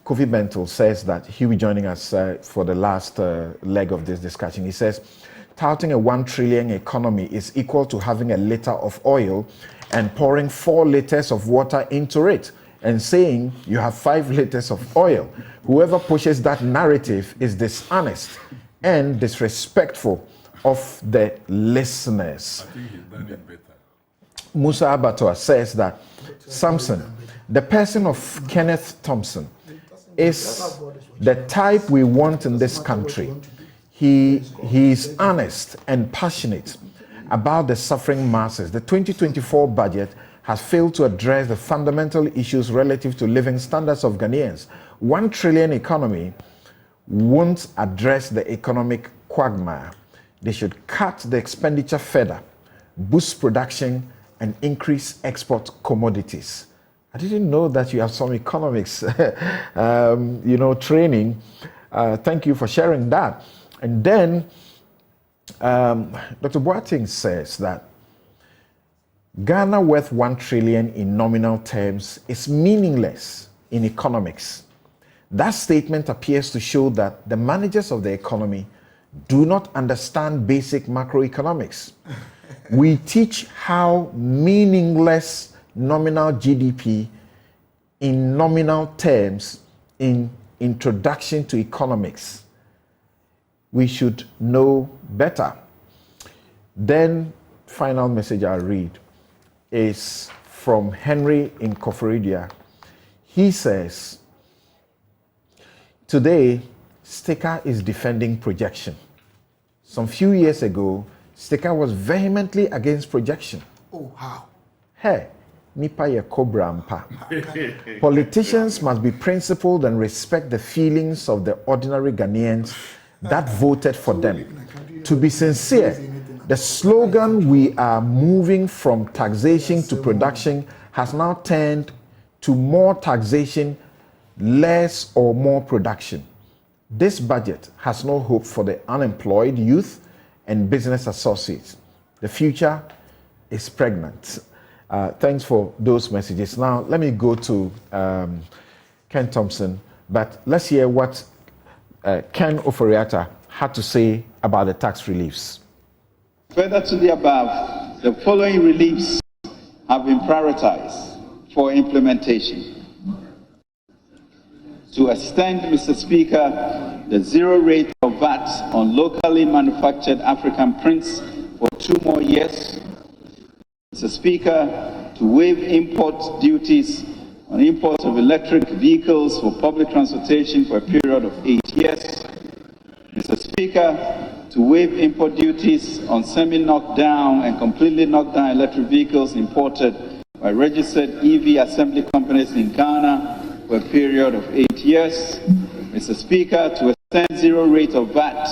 Kofi Bentil says that he'll be joining us for the last leg of this discussion. He says, touting a 1 trillion economy is equal to having a liter of oil and pouring 4 liters of water into it and saying you have 5 liters of oil. Whoever pushes that narrative is dishonest and disrespectful of the listeners. I think he's done it better. Musa Abatua says that Samson, the person of Kenneth Thompson, is the type we want in this country. He is honest and passionate about the suffering masses. The 2024 budget has failed to address the fundamental issues relative to living standards of Ghanaians. 1 trillion economy won't address the economic quagmire. They should cut the expenditure further, boost production, and increase export commodities. I didn't know that you have some economics, training. Thank you for sharing that. And then Dr. Boateng says that Ghana worth 1 trillion in nominal terms is meaningless in economics. That statement appears to show that the managers of the economy do not understand basic macroeconomics. We teach how meaningless nominal GDP in nominal terms in Introduction to Economics. We should know better. Then, final message I'll read is from Henry in Ofori-Atta. He says, today, Sticker is defending projection. Some few years ago, Sticker was vehemently against projection. Oh, how? Hey, nipa ye cobra mpa. Politicians must be principled and respect the feelings of the ordinary Ghanaians that voted for them. To be sincere, the slogan "we are moving from taxation to production" has now turned to more taxation less or more production. This budget has no hope for the unemployed youth and business associates. The future is pregnant. Thanks for those messages. Now, let me go to Ken Thompson, but let's hear what Ken Ofori-Atta had to say about the tax reliefs. Further to the above, the following reliefs have been prioritized for implementation. To extend, Mr. Speaker, the zero rate of VAT on locally manufactured African prints for 2 more years. Mr. Speaker, to waive import duties on imports of electric vehicles for public transportation for a period of 8 years. Mr. Speaker, to waive import duties on semi-knocked down and completely knocked down electric vehicles imported by registered EV assembly companies in Ghana for a period of 8 years. Mr. Speaker, to extend zero rate of VAT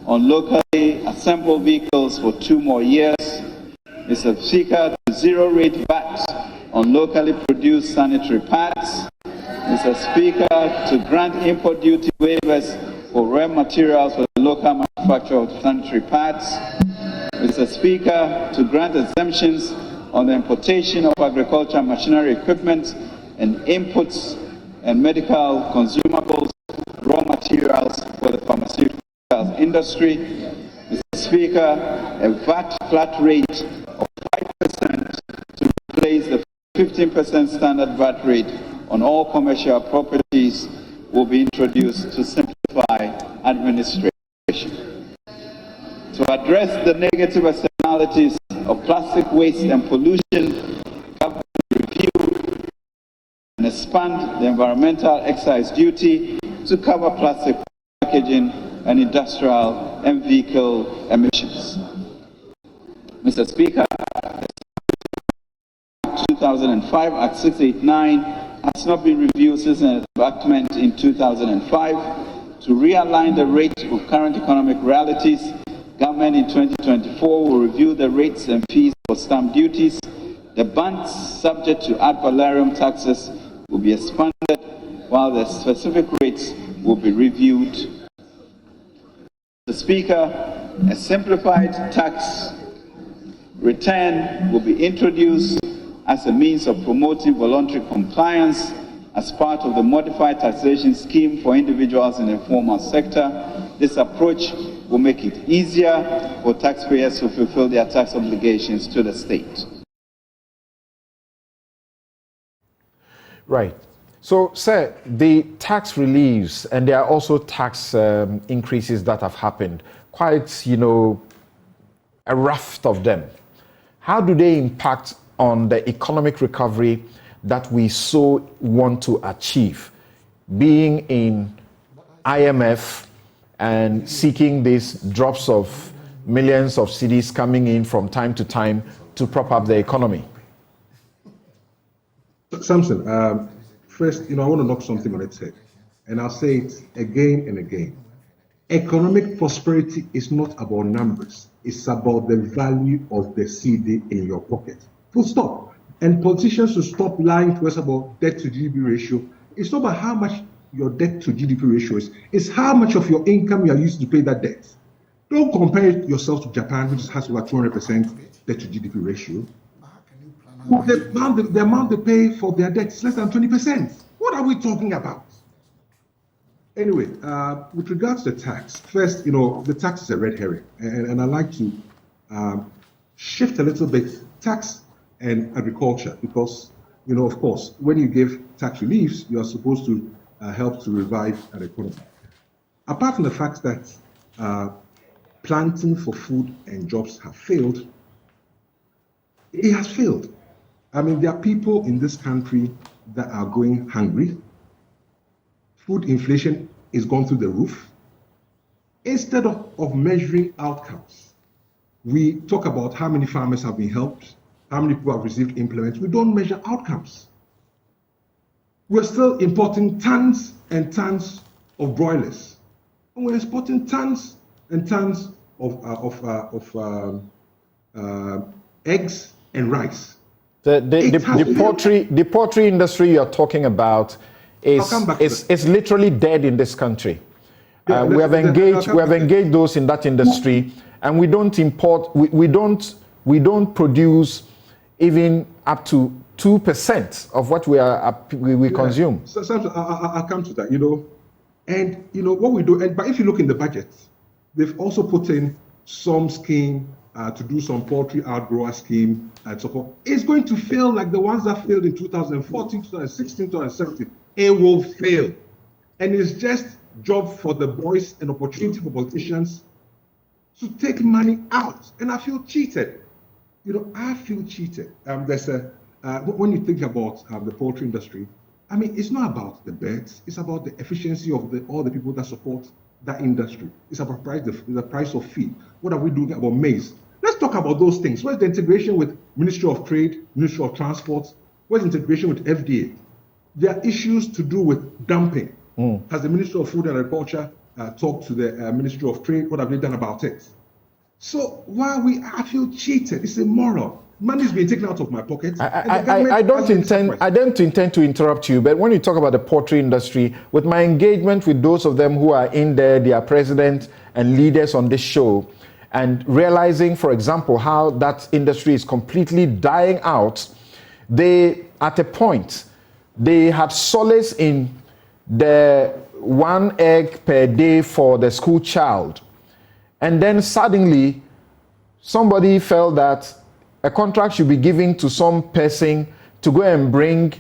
on locally assembled vehicles for 2 more years. Mr. Speaker, to zero rate VAT on locally produced sanitary pads. Mr. Speaker, to grant import duty waivers for raw materials for the local manufacture of sanitary pads. Mr. Speaker, to grant exemptions on the importation of agricultural machinery equipment and inputs and medical consumables, raw materials for the pharmaceutical industry. Mr. Speaker, a VAT flat rate of 5% to replace the 15% standard VAT rate on all commercial properties will be introduced to simplify administration. To address the negative externalities of plastic waste and pollution, government review and expand the environmental excise duty to cover plastic packaging and industrial and vehicle emissions. Mr. Speaker, 2005 Act 689 has not been reviewed since an enactment in 2005. To realign the rates with current economic realities, government in 2024 will review the rates and fees for stamp duties. The bands subject to ad valorem taxes will be expanded, while the specific rates will be reviewed. Mr. Speaker, a simplified tax return will be introduced as a means of promoting voluntary compliance as part of the modified taxation scheme for individuals in the informal sector. This approach will make it easier for taxpayers to fulfill their tax obligations to the state. Right. So, sir, the tax reliefs, and there are also tax increases that have happened, quite, a raft of them. How do they impact on the economic recovery that we so want to achieve, being in IMF and seeking these drops of millions of cedis coming in from time to time to prop up the economy? Samson, first, I want to knock something on its head, and I'll say it again and again. Economic prosperity is not about numbers. It's about the value of the cedi in your pocket. Full stop. And politicians should stop lying to us about debt to GDP ratio. It's not about how much your debt to GDP ratio is. It's how much of your income you are used to pay that debt. Don't compare yourself to Japan, which has over 200% debt to GDP ratio. The amount they pay for their debt is less than 20%. What are we talking about? Anyway, with regards to the tax, first, the tax is a red herring. And I'd like to shift a little bit tax and agriculture, because, of course, when you give tax reliefs, you are supposed to help to revive an economy. Apart from the fact that planting for food and jobs have failed, it has failed. I mean, there are people in this country that are going hungry. Food inflation is gone through the roof. Instead of measuring outcomes, we talk about how many farmers have been helped, how many people have received implements. We don't measure outcomes. We're still importing tons and tons of broilers. And we're exporting tons and tons of eggs and rice. The poultry industry you're talking about is literally dead in this country. We have engaged those in that industry, and we don't import. We don't produce even up to 2% of what we consume. So I'll come to that. And what we do. But if you look in the budget, they've also put in some scheme to do some poultry outgrower scheme and so forth. It's going to fail like the ones that failed in 2014, 2016, 2017. It will fail, and it's just job for the boys and opportunity for politicians to take money out. And I feel cheated. I feel cheated. There's when you think about the poultry industry, I mean, it's not about the birds. It's about the efficiency of all the people that support that industry. It's about the price of feed. What are we doing about maize? Let's talk about those things. Where's the integration with Ministry of Trade, Ministry of Transport? Where's the integration with FDA? There are issues to do with dumping. Has the Ministry of Food and Agriculture talked to the Ministry of Trade? What have they done about it? So I feel cheated. It's immoral. Money's being taken out of my pocket. I don't intend to interrupt you, but when you talk about the poultry industry, with my engagement with those of them who are in there, they are president and leaders on this show, and realizing, for example, how that industry is completely dying out, they, at a point, they had solace in the 1 egg per day for the school child. And then suddenly, somebody felt that a contract should be given to some person to go and bring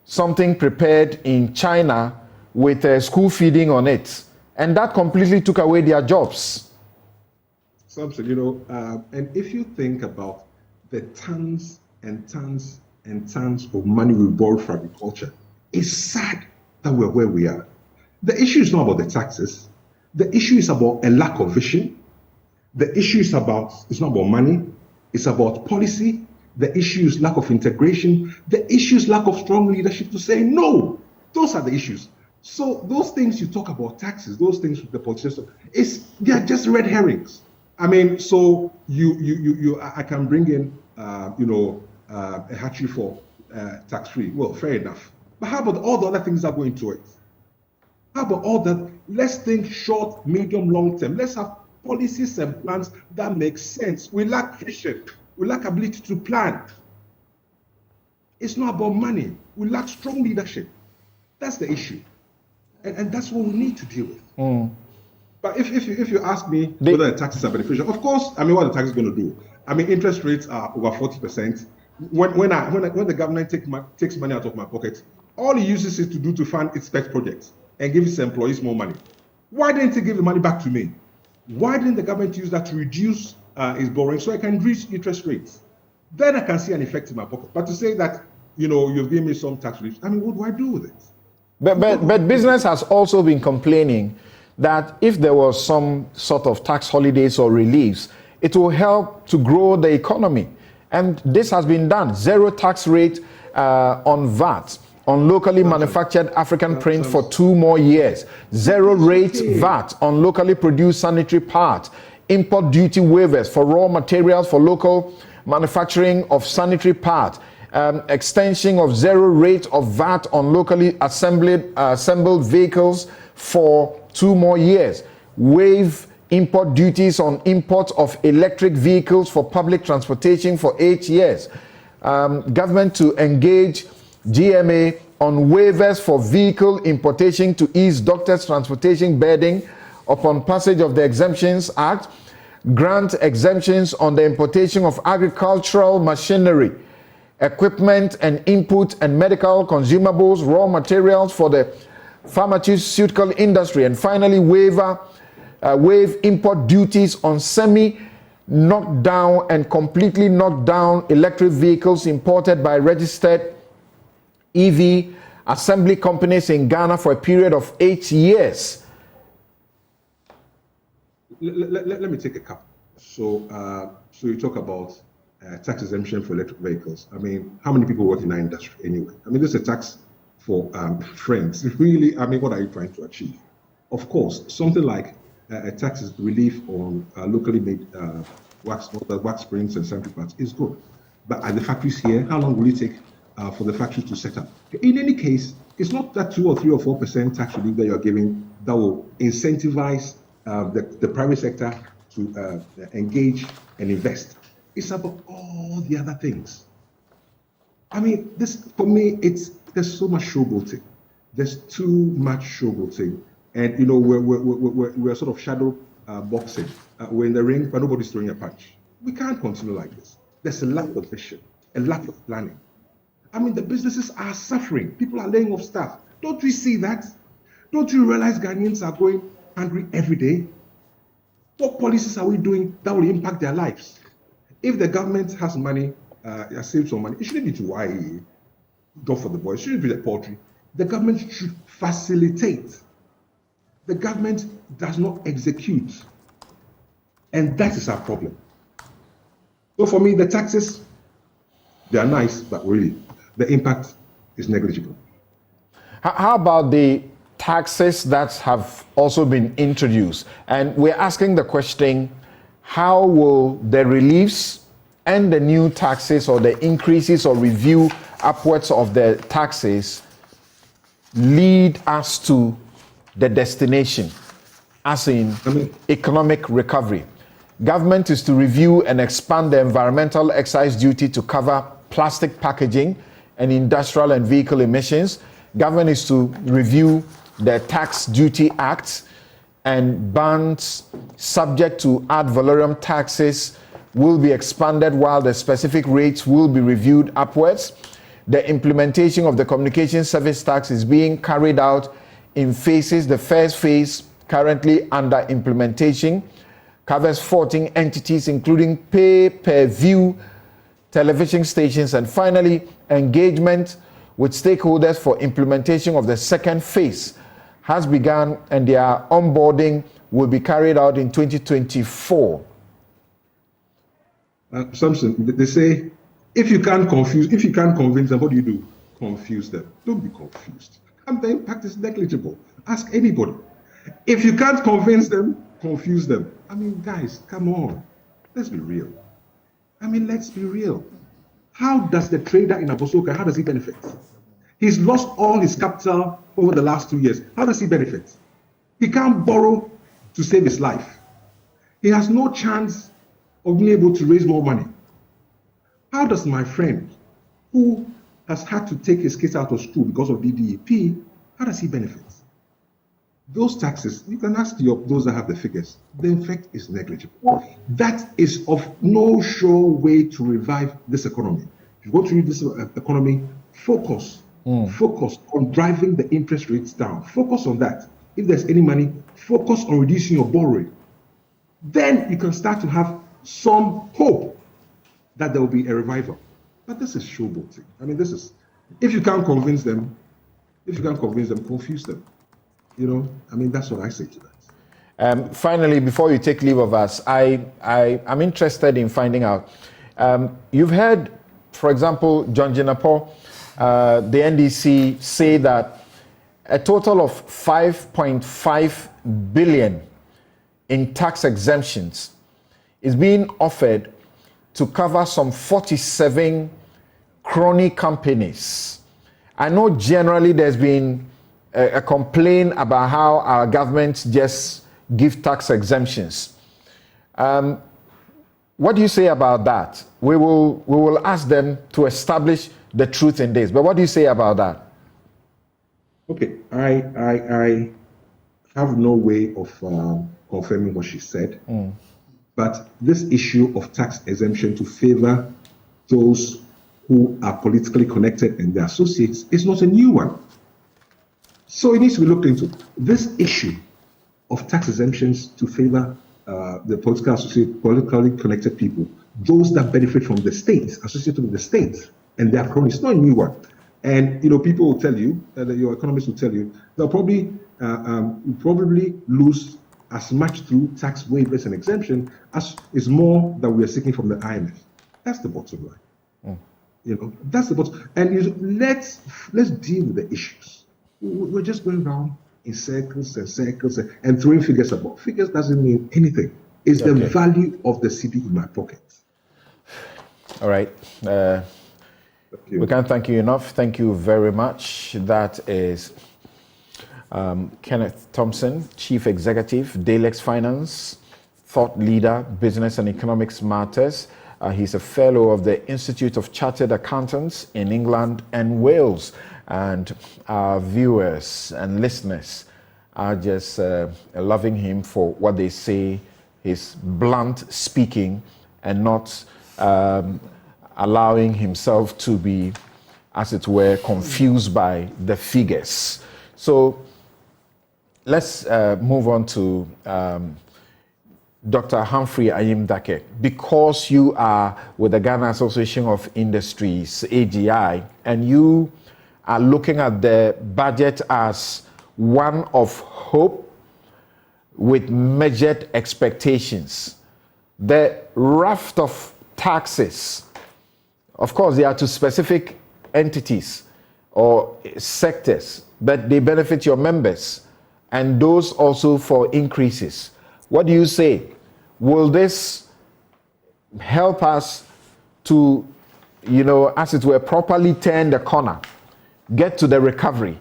something prepared in China with school feeding on it. And that completely took away their jobs. Thompson, and if you think about the tons and tons and tons of money we borrow for agriculture, it's sad that we're where we are. The issue is not about the taxes. The issue is about a lack of vision. The issue is it's not about money. It's about policy. The issue is lack of integration. The issue is lack of strong leadership to say no. Those are the issues. So those things you talk about, taxes, those things with the politicians, they are just red herrings. I mean, so I can bring in, a hatchery for tax-free. Well, fair enough. But how about all the other things that go into it? How about all that? Let's think short, medium, long term. Let's have policies and plans that make sense. We lack vision. We lack ability to plan. It's not about money. We lack strong leadership. That's the issue. And that's what we need to deal with. But if you ask me whether the taxes are beneficial, of course, I mean, what the tax is going to do? I mean, interest rates are over 40%. When the government takes money out of my pocket, all it uses it to do to fund its pet projects and give its employees more money. Why didn't it give the money back to me? Why didn't the government use that to reduce its borrowing so I can reduce interest rates? Then I can see an effect in my pocket. But to say that, you've given me some tax relief, I mean, what do I do with it? But business has also been complaining that if there was some sort of tax holidays or reliefs, it will help to grow the economy. And this has been done. Zero tax rate on VAT, on locally manufactured African print for 2 more years. Zero rate VAT on locally produced sanitary parts. Import duty waivers for raw materials for local manufacturing of sanitary parts. Extension of zero rate of VAT on locally assembled vehicles for 2 more years. Waive import duties on import of electric vehicles for public transportation for 8 years. Government to engage GMA on waivers for vehicle importation to ease doctors' transportation burden upon passage of the Exemptions Act. Grant exemptions on the importation of agricultural machinery, equipment and input and medical consumables, raw materials for the pharmaceutical industry. And finally, waive import duties on semi-knocked down and completely knocked down electric vehicles imported by registered EV assembly companies in Ghana for a period of 8 years. Let me take a couple. So you talk about tax exemption for electric vehicles. I mean, how many people work in that industry anyway? I mean, this is a tax for friends. Really, I mean, what are you trying to achieve? Of course, something like a tax relief on locally made wax springs and sanitary parts is good. But at the factories here, how long will it take for the factories to set up? In any case, It's not that 2 or 3 or 4% tax relief that you're giving that will incentivize the private sector to engage and invest. It's about all the other things. I mean, this, for me, there's so much showboating. There's too much showboating. And, you know, we're sort of shadow boxing. We're in the ring, but nobody's throwing a punch. We can't continue like this. There's a lack of vision, a lack of planning. I mean, the businesses are suffering. People are laying off staff. Don't we see that? Don't you realize Ghanaians are going hungry every day? What policies are we doing that will impact their lives? If the government has money, saved some money, it shouldn't be to YE, go for the boys, it shouldn't be the poultry. The government should facilitate. The government does not execute. And that is our problem. So for me, the taxes, they are nice, but really, the impact is negligible. How about the taxes that have also been introduced? And we're asking the question, how will the reliefs and the new taxes or the increases or review upwards of the taxes lead us to the destination, as in economic recovery? Government is to review and expand the environmental excise duty to cover plastic packaging and industrial and vehicle emissions. Government is to review the Tax Duty Act, and bans subject to ad valorem taxes will be expanded while the specific rates will be reviewed upwards. The implementation of the communication service tax is being carried out in phases. The first phase, currently under implementation, covers 14 entities, including pay-per-view television stations, and finally, engagement with stakeholders for implementation of the second phase has begun, and their onboarding will be carried out in 2024. Samson, they say, if you can't convince them, what do you do? Confuse them. Don't be confused. And the impact is negligible. Ask anybody. If you can't convince them, confuse them. I mean, guys, come on. Let's be real. I mean, let's be real. How does the trader in Abosoka, how does he benefit? He's lost all his capital over the last 2 years. How does he benefit? He can't borrow to save his life. He has no chance of being able to raise more money. How does my friend, who has had to take his kids out of school because of DDEP, how does he benefit? Those taxes, you can ask those that have the figures, the effect is negligible. That is of no sure way to revive this economy. If you want to revive this economy, focus on driving the interest rates down. Focus on that. If there's any money, focus on reducing your borrowing. Then you can start to have some hope that there will be a revival. But this is showboating. I mean, this is, if you can't convince them, confuse them. You know, I mean, that's what I say to that. Finally, before you take leave of us, I'm interested in finding out. You've heard, for example, John Jinapo, the NDC, say that a total of 5.5 billion in tax exemptions is being offered to cover some 47 crony companies. I know generally there's been a complaint about how our government just give tax exemptions. What do you say about that? We will ask them to establish the truth in this, but what do you say about that? Okay, I have no way of confirming what she said, but this issue of tax exemption to favor those who are politically connected and their associates is not a new one. So it needs to be looked into. This issue of tax exemptions to favor the politically connected people, those that benefit from the state, associated with the state, and their cronies, it's not a new one. And people will tell you, your economists will tell you, they'll probably lose as much through tax waivers and exemption as is more that we are seeking from the IMF. That's the bottom line. That's the bottom. And let's deal with the issues. We're just going around in circles and circles and throwing figures about. Figures doesn't mean anything. It's the value of the cedi in my pocket. All right. We can't thank you enough. Thank you very much. That is Kenneth Thompson, Chief Executive, Dalex Finance, thought leader, business and economics matters. He's a fellow of the Institute of Chartered Accountants in England and Wales. And our viewers and listeners are just loving him for what they say, his blunt speaking and not allowing himself to be, as it were, confused by the figures. So let's move on to Dr. Humphrey Ayim-Dake. Because you are with the Ghana Association of Industries, AGI, and you are looking at the budget as one of hope with measured expectations. The raft of taxes, of course, they are to specific entities or sectors, but they benefit your members, and those also for increases. What do you say? Will this help us to, as it were, properly turn the corner, get to the recovery,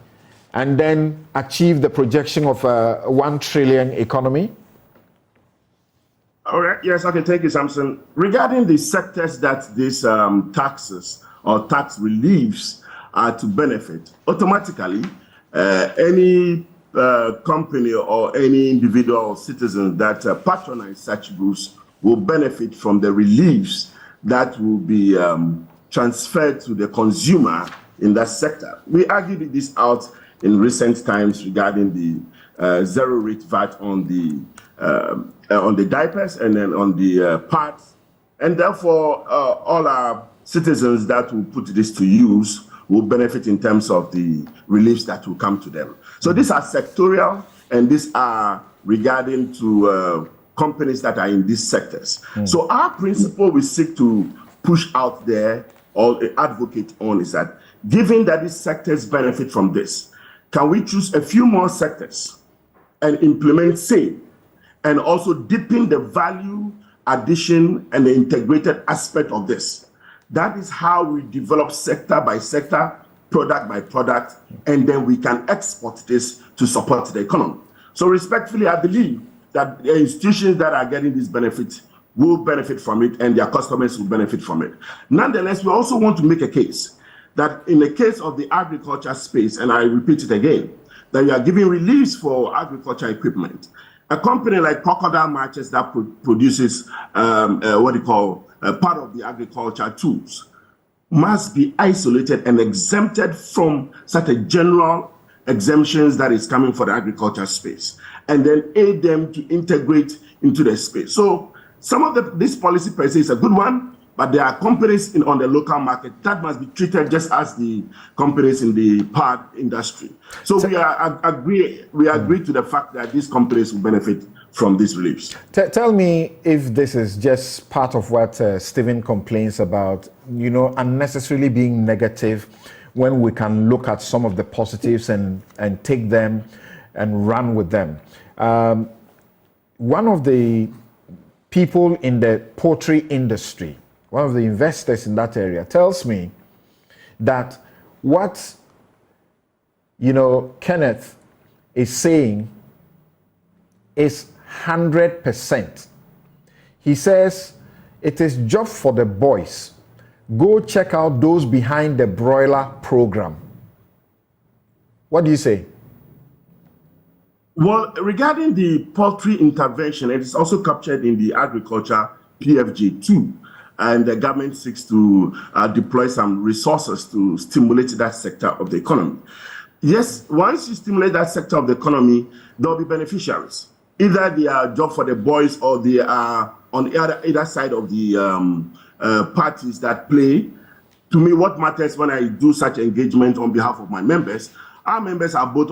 and then achieve the projection of a 1 trillion economy? All right. Yes, I can take it, Samson. Regarding the sectors that these taxes or tax reliefs are to benefit, automatically, any company or any individual or citizen that patronize such goods will benefit from the reliefs that will be transferred to the consumer in that sector. We argued this out in recent times regarding the zero rate VAT on the diapers and then on the pads, and therefore all our citizens that will put this to use will benefit in terms of the reliefs that will come to them. So these are sectorial, and these are regarding to companies that are in these sectors. So our principle we seek to push out there or advocate on is that, given that these sectors benefit from this, can we choose a few more sectors and implement same, and also deepen the value addition and the integrated aspect of this? That is how we develop sector by sector, product by product, and then we can export this to support the economy. So respectfully, I believe that the institutions that are getting this benefit will benefit from it, and their customers will benefit from it. Nonetheless, we also want to make a case that in the case of the agriculture space, and I repeat it again, that we are giving reliefs for agriculture equipment. A company like Crocodile Matches that produces part of the agriculture tools must be isolated and exempted from such a general exemptions that is coming for the agriculture space, and then aid them to integrate into the space. So some of this policy per se is a good one, but there are companies on the local market that must be treated just as the companies in the pad industry. So we agree to the fact that these companies will benefit from these reliefs. Tell me if this is just part of what Stephen complains about, unnecessarily being negative, when we can look at some of the positives and take them and run with them. One of the people in the poultry industry, one of the investors in that area, tells me that what Kenneth is saying is 100%. He says it is job for the boys. Go check out those behind the broiler program. What do you say? Well, regarding the poultry intervention, it is also captured in the agriculture PFG 2. And the government seeks to deploy some resources to stimulate that sector of the economy. Yes, once you stimulate that sector of the economy, there will be beneficiaries. Either they are job for the boys, or they are on the either side of the parties that play. To me, what matters when I do such engagement on behalf of my members, our members are both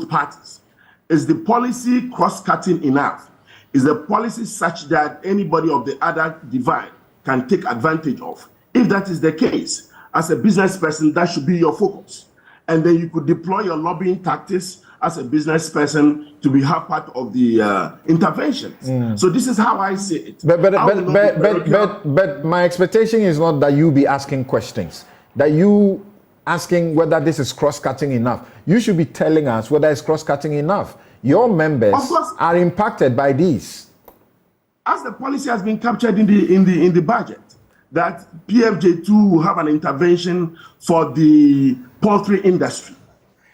parties. Is the policy cross-cutting enough? Is the policy such that anybody of the other divide can take advantage of? If that is the case, as a business person, that should be your focus. And then you could deploy your lobbying tactics as a business person to be part of the interventions. So this is how I see it. But my expectation is not that you be asking questions, that you asking whether this is cross-cutting enough. You should be telling us whether it's cross-cutting enough. Your members are impacted by these. As the policy has been captured in the budget, that PFJ2 will have an intervention for the poultry industry.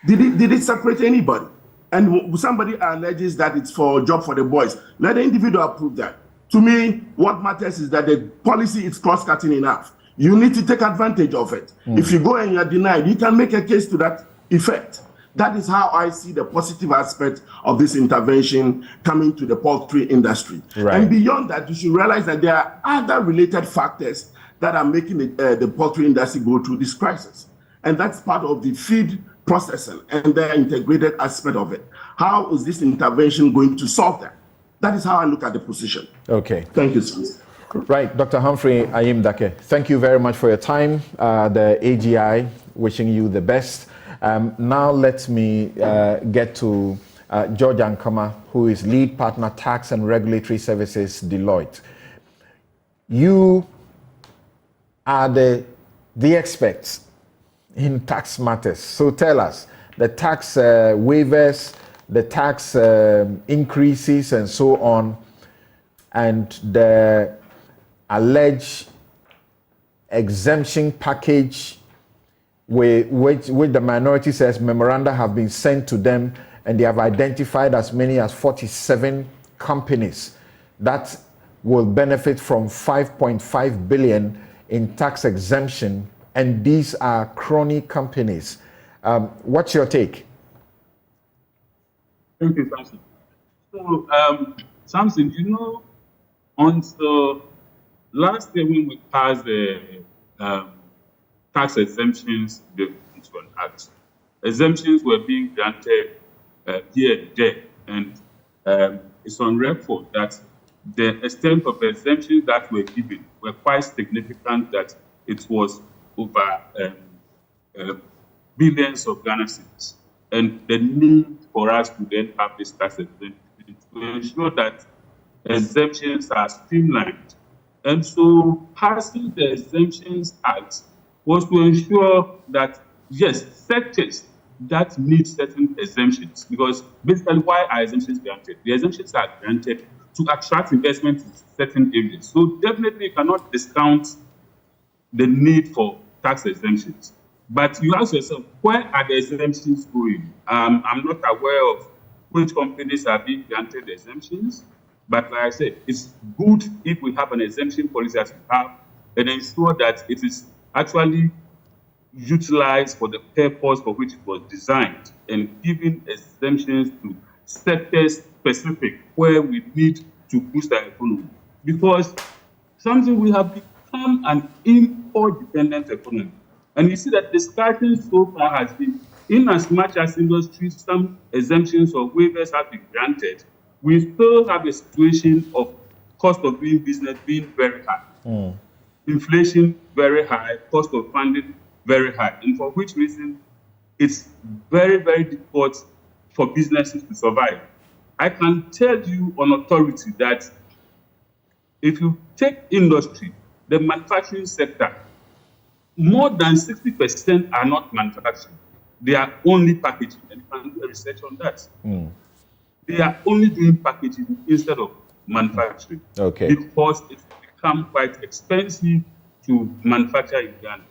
Did it separate anybody? And somebody alleges that it's for a job for the boys. Let the individual prove that. To me, what matters is that the policy is cross-cutting enough. You need to take advantage of it. If you go and you're denied, you can make a case to that effect. That is how I see the positive aspect of this intervention coming to the poultry industry. Right. And beyond that, you should realize that there are other related factors that are making the poultry industry go through this crisis. And that's part of the feed processing and the integrated aspect of it. How is this intervention going to solve that? That is how I look at the position. Okay. Thank you, sir. Right, Dr. Humphrey Ayim Dake, thank you very much for your time. The AGI, wishing you the best. Now let me get to George Ankama, who is Lead Partner Tax and Regulatory Services, Deloitte. You are the experts in tax matters. So tell us, the tax waivers, the tax increases and so on, and the alleged exemption package which the minority says memoranda have been sent to them, and they have identified as many as 47 companies that will benefit from 5.5 billion in tax exemption, and these are crony companies. What's your take? Thank you, Samson. So, Samson, until last year when we passed the tax exemptions into an act, exemptions were being granted here and there, and it's on record that the extent of the exemptions that were given were quite significant, that it was over billions of Ghana cedis, and the need for us to then have this tax exemption to ensure that exemptions are streamlined. And so passing the Exemptions Act was to ensure that, yes, sectors that need certain exemptions, because basically why are exemptions granted? The exemptions are granted to attract investment in certain areas. So definitely you cannot discount the need for tax exemptions. But you ask yourself, where are the exemptions going? I'm not aware of which companies are being granted exemptions. But like I said, it's good if we have an exemption policy as we have, and ensure that it is actually utilized for the purpose for which it was designed, and giving exemptions to sectors specific where we need to boost our economy. Because something we have become an import-dependent economy. And you see that discussion so far has been, in as much as industries, some exemptions or waivers have been granted, we still have a situation of cost of doing business being very high. Inflation very high, cost of funding very high, and for which reason it's very, very difficult for businesses to survive. I can tell you on authority that if you take industry, the manufacturing sector, more than 60% are not manufacturing. They are only packaging, and you can do a research on that. They are only doing packaging instead of manufacturing. Okay. Because it's become quite expensive to manufacture in Ghana.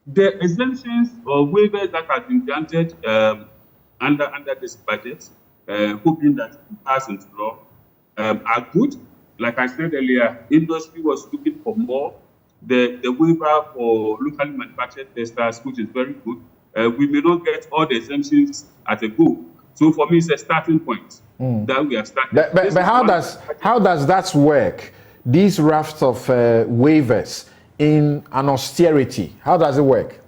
The exemptions or waivers that have been granted under this budget, hoping that it will pass into law, are good. Like I said earlier, industry was looking for more. The waiver for locally manufactured testers, which is very good. We may not get all the exemptions at a go. So for me, it's a starting point that we are starting. But how does that work? These rafts of waivers in an austerity, how does it work?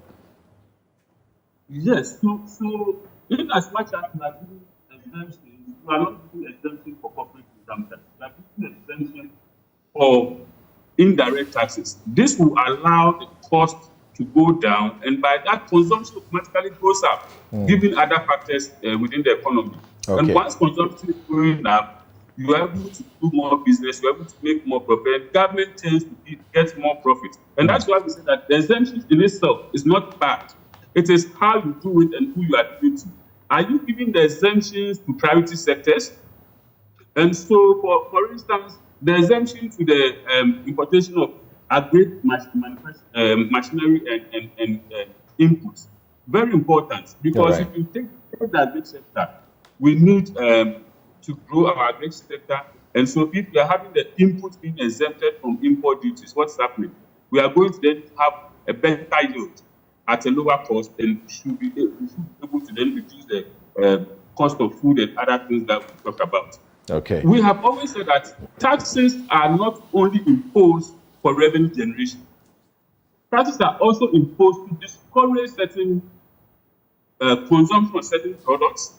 Yes, so in as much as we are giving exemptions, we are not giving exemption for corporate income tax. We are giving exemption for indirect taxes. This will allow the cost to go down, and by that, consumption automatically goes up. given other factors within the economy. Okay. And once consumption is going up, you are able to do more business, you are able to make more profit. Government tends to get more profit. And that's why we say that the exemption in itself is not bad. It is how you do it and who you are giving to. Are you giving the exemptions to priority sectors? And so, for instance, the exemption to the importation of agri machinery and inputs, very important, because if you take the agri sector, we need to grow our agri sector. And so if we are having the inputs being exempted from import duties, what's happening? We are going to then have a better yield at a lower cost, and we should be able to then reduce the cost of food and other things that we talk about. Okay. We have always said that taxes are not only imposed for revenue generation. Taxes are also imposed to discourage certain consumption of certain products,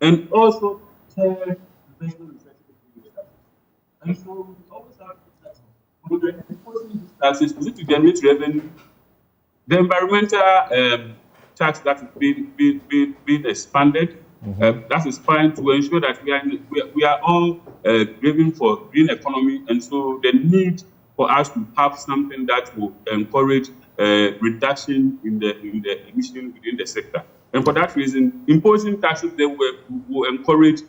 and also to and so we always have taxes to generate revenue. The environmental tax that is being expanded, that is fine to ensure that we are all craving for green economy, and so the need for us to have something that will encourage reduction in the emission within the sector. And for that reason, imposing taxes then will encourage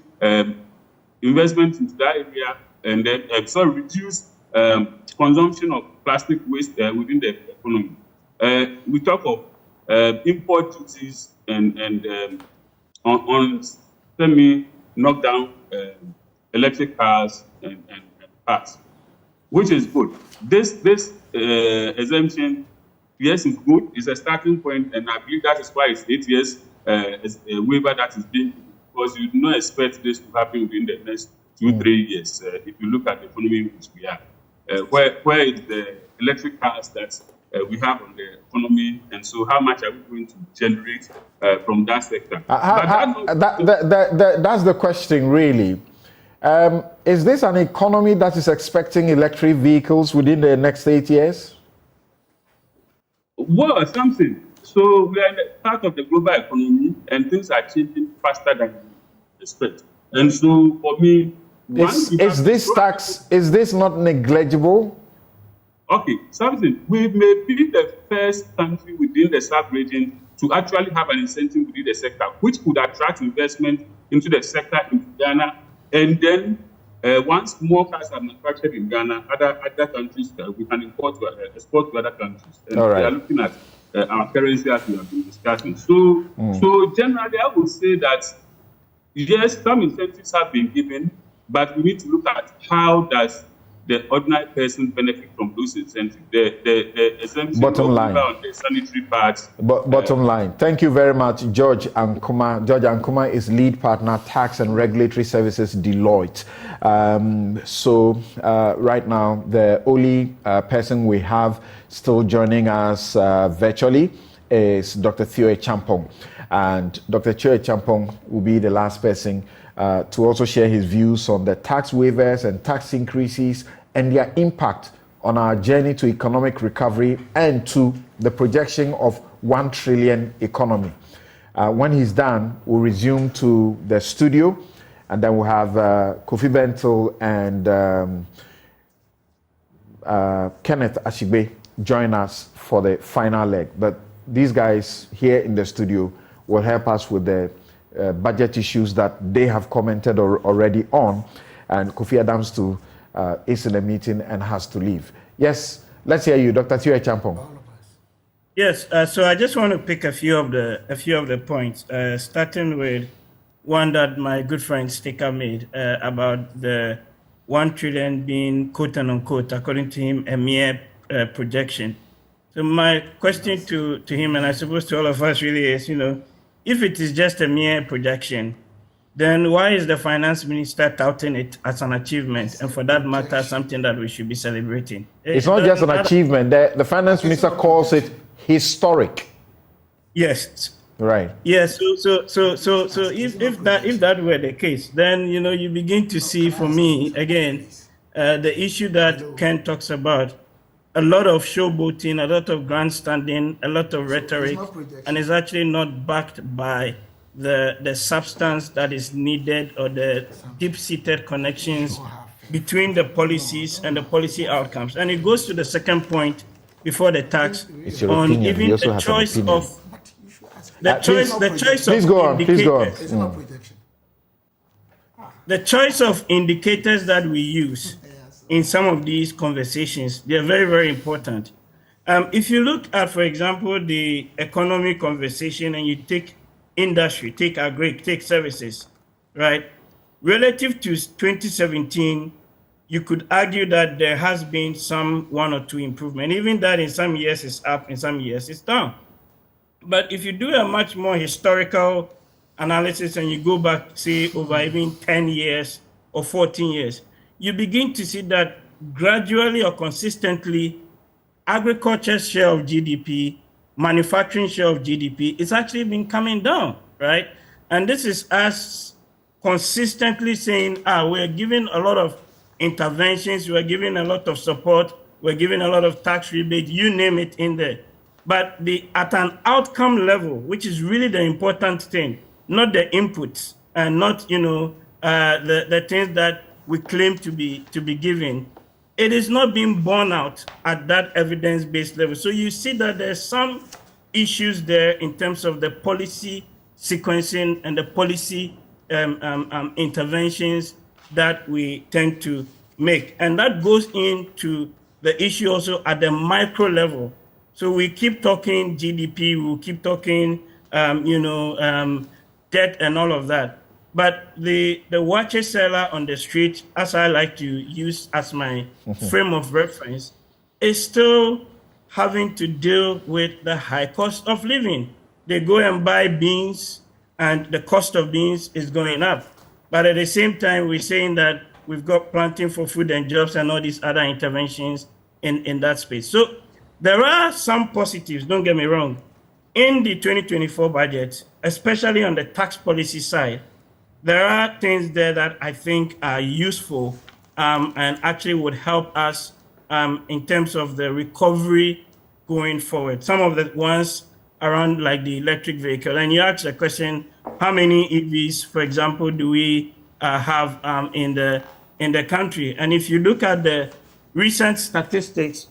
investment into that area, and then reduce consumption of plastic waste within the economy. We talk of import duties and on semi-knockdown electric cars and parts, which is good. This exemption, yes, is good. It's a starting point, and I believe that is why it's 8 years as a waiver that is being, because you do not expect this to happen within the next 2-3 years. If you look at the economy in which we are, where is the electric cars that we have on the economy, and so how much are we going to generate from that sector? That's the question, really. Is this an economy that is expecting electric vehicles within the next 8 years? Well, something. So we are in part of the global economy, and things are changing faster than we expect. And so, for me, is this tax? Is this not negligible? Okay, something. We may be the first country within the sub-region to actually have an incentive within the sector, which could attract investment into the sector in Ghana. And then, once more cars are manufactured in Ghana, other countries we can export to other countries. And all right. We are looking at our currency as we have been discussing. So generally, I would say that yes, some incentives have been given, but we need to look at how does the ordinary person benefit from those incentives. The exemption bottom line on the sanitary parts. Bottom line. Thank you very much, George Ankuma. George Ankuma is lead partner, tax and regulatory services, Deloitte. So right now, the only person we have still joining us virtually is Dr. Theo Champong. And Dr. Theo Champong will be the last person to also share his views on the tax waivers and tax increases and their impact on our journey to economic recovery and to the projection of 1 trillion economy. When he's done, we'll resume to the studio, and then we'll have Kofi Bentil and Kenneth Ashigbe join us for the final leg. But these guys here in the studio will help us with the budget issues that they have commented already on, and Kofi Adams too is in a meeting and has to leave. Yes, let's hear you, Dr. Theo Champong. Yes, so I just want to pick a few of the points, starting with one that my good friend Sticker made about the 1 trillion being quote unquote, according to him, a mere projection. So my question to him, and I suppose to all of us, really is, if it is just a mere projection, then why is the finance minister touting it as an achievement, and for that matter, something that we should be celebrating? It's not just an achievement. The finance minister calls it historic. Yes. Right. Yes. So if that were the case, then you begin to see, for me again, the issue that Ken talks about a lot of showboating, a lot of grandstanding, a lot of rhetoric, and is actually not backed by the substance that is needed or the deep-seated connections between the policies and the policy outcomes. And it goes to the second point before the tax on opinion. even the choice of Please go on. The choice of indicators that we use in some of these conversations, they're very, very important. If you look at, for example, the economy conversation and you take industry, take agri, take services, right? Relative to 2017, you could argue that there has been some one or two improvement. Even that in some years is up, in some years it's down. But if you do a much more historical analysis and you go back, say, over even 10 years or 14 years, you begin to see that gradually or consistently, agriculture's share of GDP, manufacturing share of GDP, it's actually been coming down, right? And this is us consistently saying, we're giving a lot of interventions, we're giving a lot of support, we're giving a lot of tax rebate, you name it in there. But at an outcome level, which is really the important thing, not the inputs and not, the things that we claim to be given, it is not being borne out at that evidence-based level. So you see that there's some issues there in terms of the policy sequencing and the policy interventions that we tend to make. And that goes into the issue also at the micro level. So we keep talking GDP, we'll keep talking, debt and all of that. But the watcher seller on the street, as I like to use as my frame of reference, is still having to deal with the high cost of living. They go and buy beans, and the cost of beans is going up. But at the same time, we're saying that we've got planting for food and jobs and all these other interventions in that space. So there are some positives, don't get me wrong, in the 2024 budget, especially on the tax policy side. There are things there that I think are useful and actually would help us in terms of the recovery going forward. Some of the ones around like the electric vehicle. And you asked the question, how many EVs, for example, do we have in the country? And if you look at the recent statistics,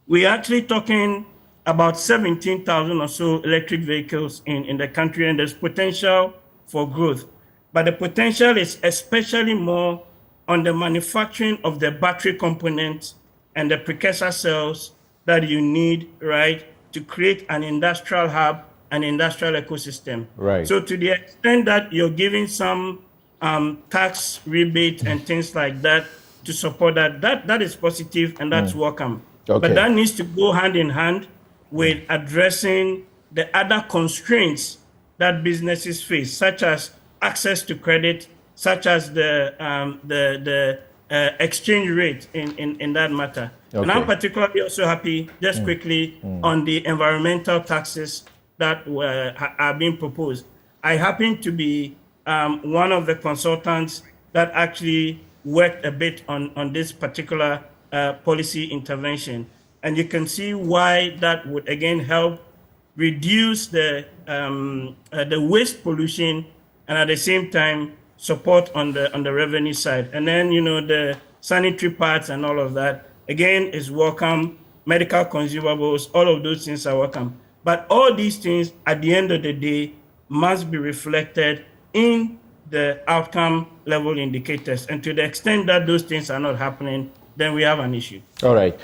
we're actually talking about 17,000 or so electric vehicles in the country, and there's potential for growth. But the potential is especially more on the manufacturing of the battery components and the precursor cells that you need, right, to create an industrial hub, an industrial ecosystem. Right. So to the extent that you're giving some tax rebate and things like that to support that is positive and that's welcome. Okay. But that needs to go hand in hand with addressing the other constraints that businesses face, such as access to credit, such as the exchange rate in that matter. Okay. And I'm particularly also happy, just quickly, on the environmental taxes that are being proposed. I happen to be one of the consultants that actually worked a bit on this particular policy intervention. And you can see why that would, again, help reduce the waste pollution and at the same time support on the revenue side. And then, the sanitary parts and all of that, again, is welcome. Medical consumables, all of those things are welcome. But all these things, at the end of the day, must be reflected in the outcome level indicators. And to the extent that those things are not happening, then we have an issue. All right.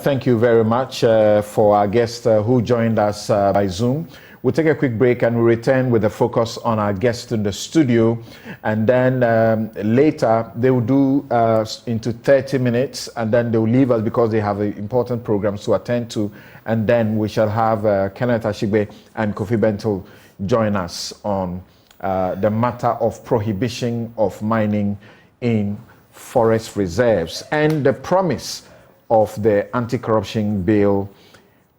Thank you very much for our guest who joined us by Zoom. We'll take a quick break and we'll return with a focus on our guest in the studio. And then later, they will do into 30 minutes and then they will leave us because they have important programs to attend to. And then we shall have Kenneth Ashigbe and Kofi Bentil join us on the matter of prohibition of mining in forest reserves and the promise of the anti-corruption bill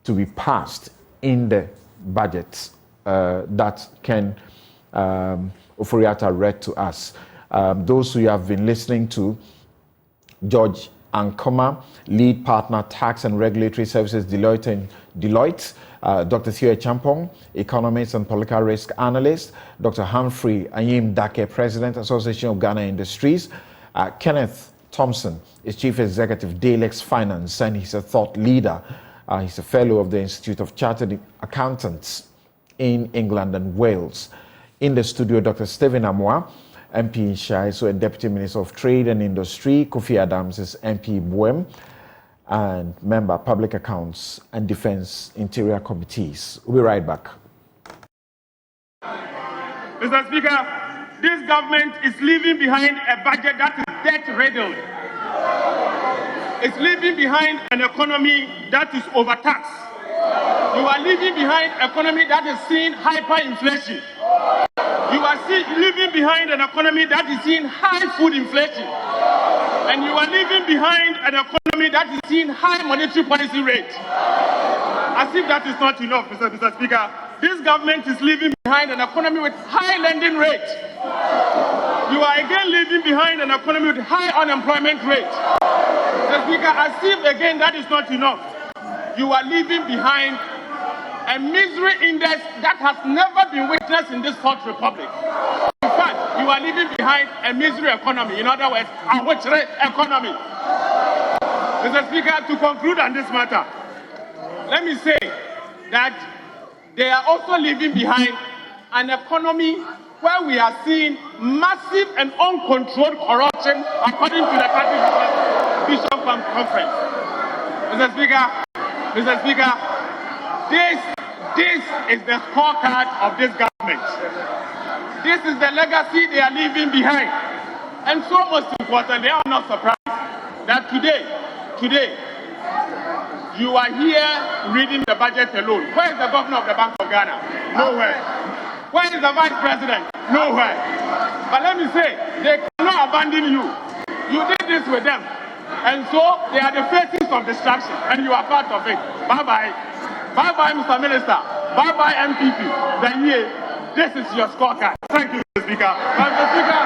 to be passed in the budget that Ken Ofori-Atta read to us. Those who have been listening to, George Ankoma, Lead Partner, Tax and Regulatory Services, Deloitte, Dr. Theo Champong, Economist and Political Risk Analyst, Dr. Humphrey Anyim Dake, President, Association of Ghana Industries, Kenneth Thompson is Chief Executive, Dalex Finance, and he's a thought leader. He's a fellow of the Institute of Chartered Accountants in England and Wales. In the studio, Dr. Stephen Amoah, MP in Shai, so a Deputy Minister of Trade and Industry. Kofi Adams is MP Buem, and member Public Accounts and Defense Interior Committees. We'll be right back. Mr. Speaker, this government is leaving behind a budget that is debt-riddled. It's leaving behind an economy that is overtaxed. You are leaving behind an economy that is seeing hyperinflation. You are leaving behind an economy that is seeing high food inflation. And you are leaving behind an economy that is seeing high monetary policy rate. As if that is not enough, Mr. Speaker, this government is leaving behind an economy with high lending rate. You are again leaving behind an economy with high unemployment rate. Mr. Speaker, as if again that is not enough, you are leaving behind a misery index that has never been witnessed in this fourth republic. In fact, you are leaving behind a misery economy. In other words, a witchery economy. Mr. Speaker, to conclude on this matter, let me say that they are also leaving behind an economy where we are seeing massive and uncontrolled corruption according to the Catholic Bishop Conference. Mr. Speaker, this is the scorecard of this government. This is the legacy they are leaving behind. And so most importantly, I am not surprised that today, you are here reading the budget alone. Where is the governor of the Bank of Ghana? Nowhere. Where is the vice president? Nowhere. But let me say, they cannot abandon you. You did this with them. And so they are the faces of destruction, and you are part of it. Bye-bye. Bye-bye, Mr. Minister. Bye-bye, MPP. This is your scorecard. Thank you, Mr. Speaker. Mr. Speaker.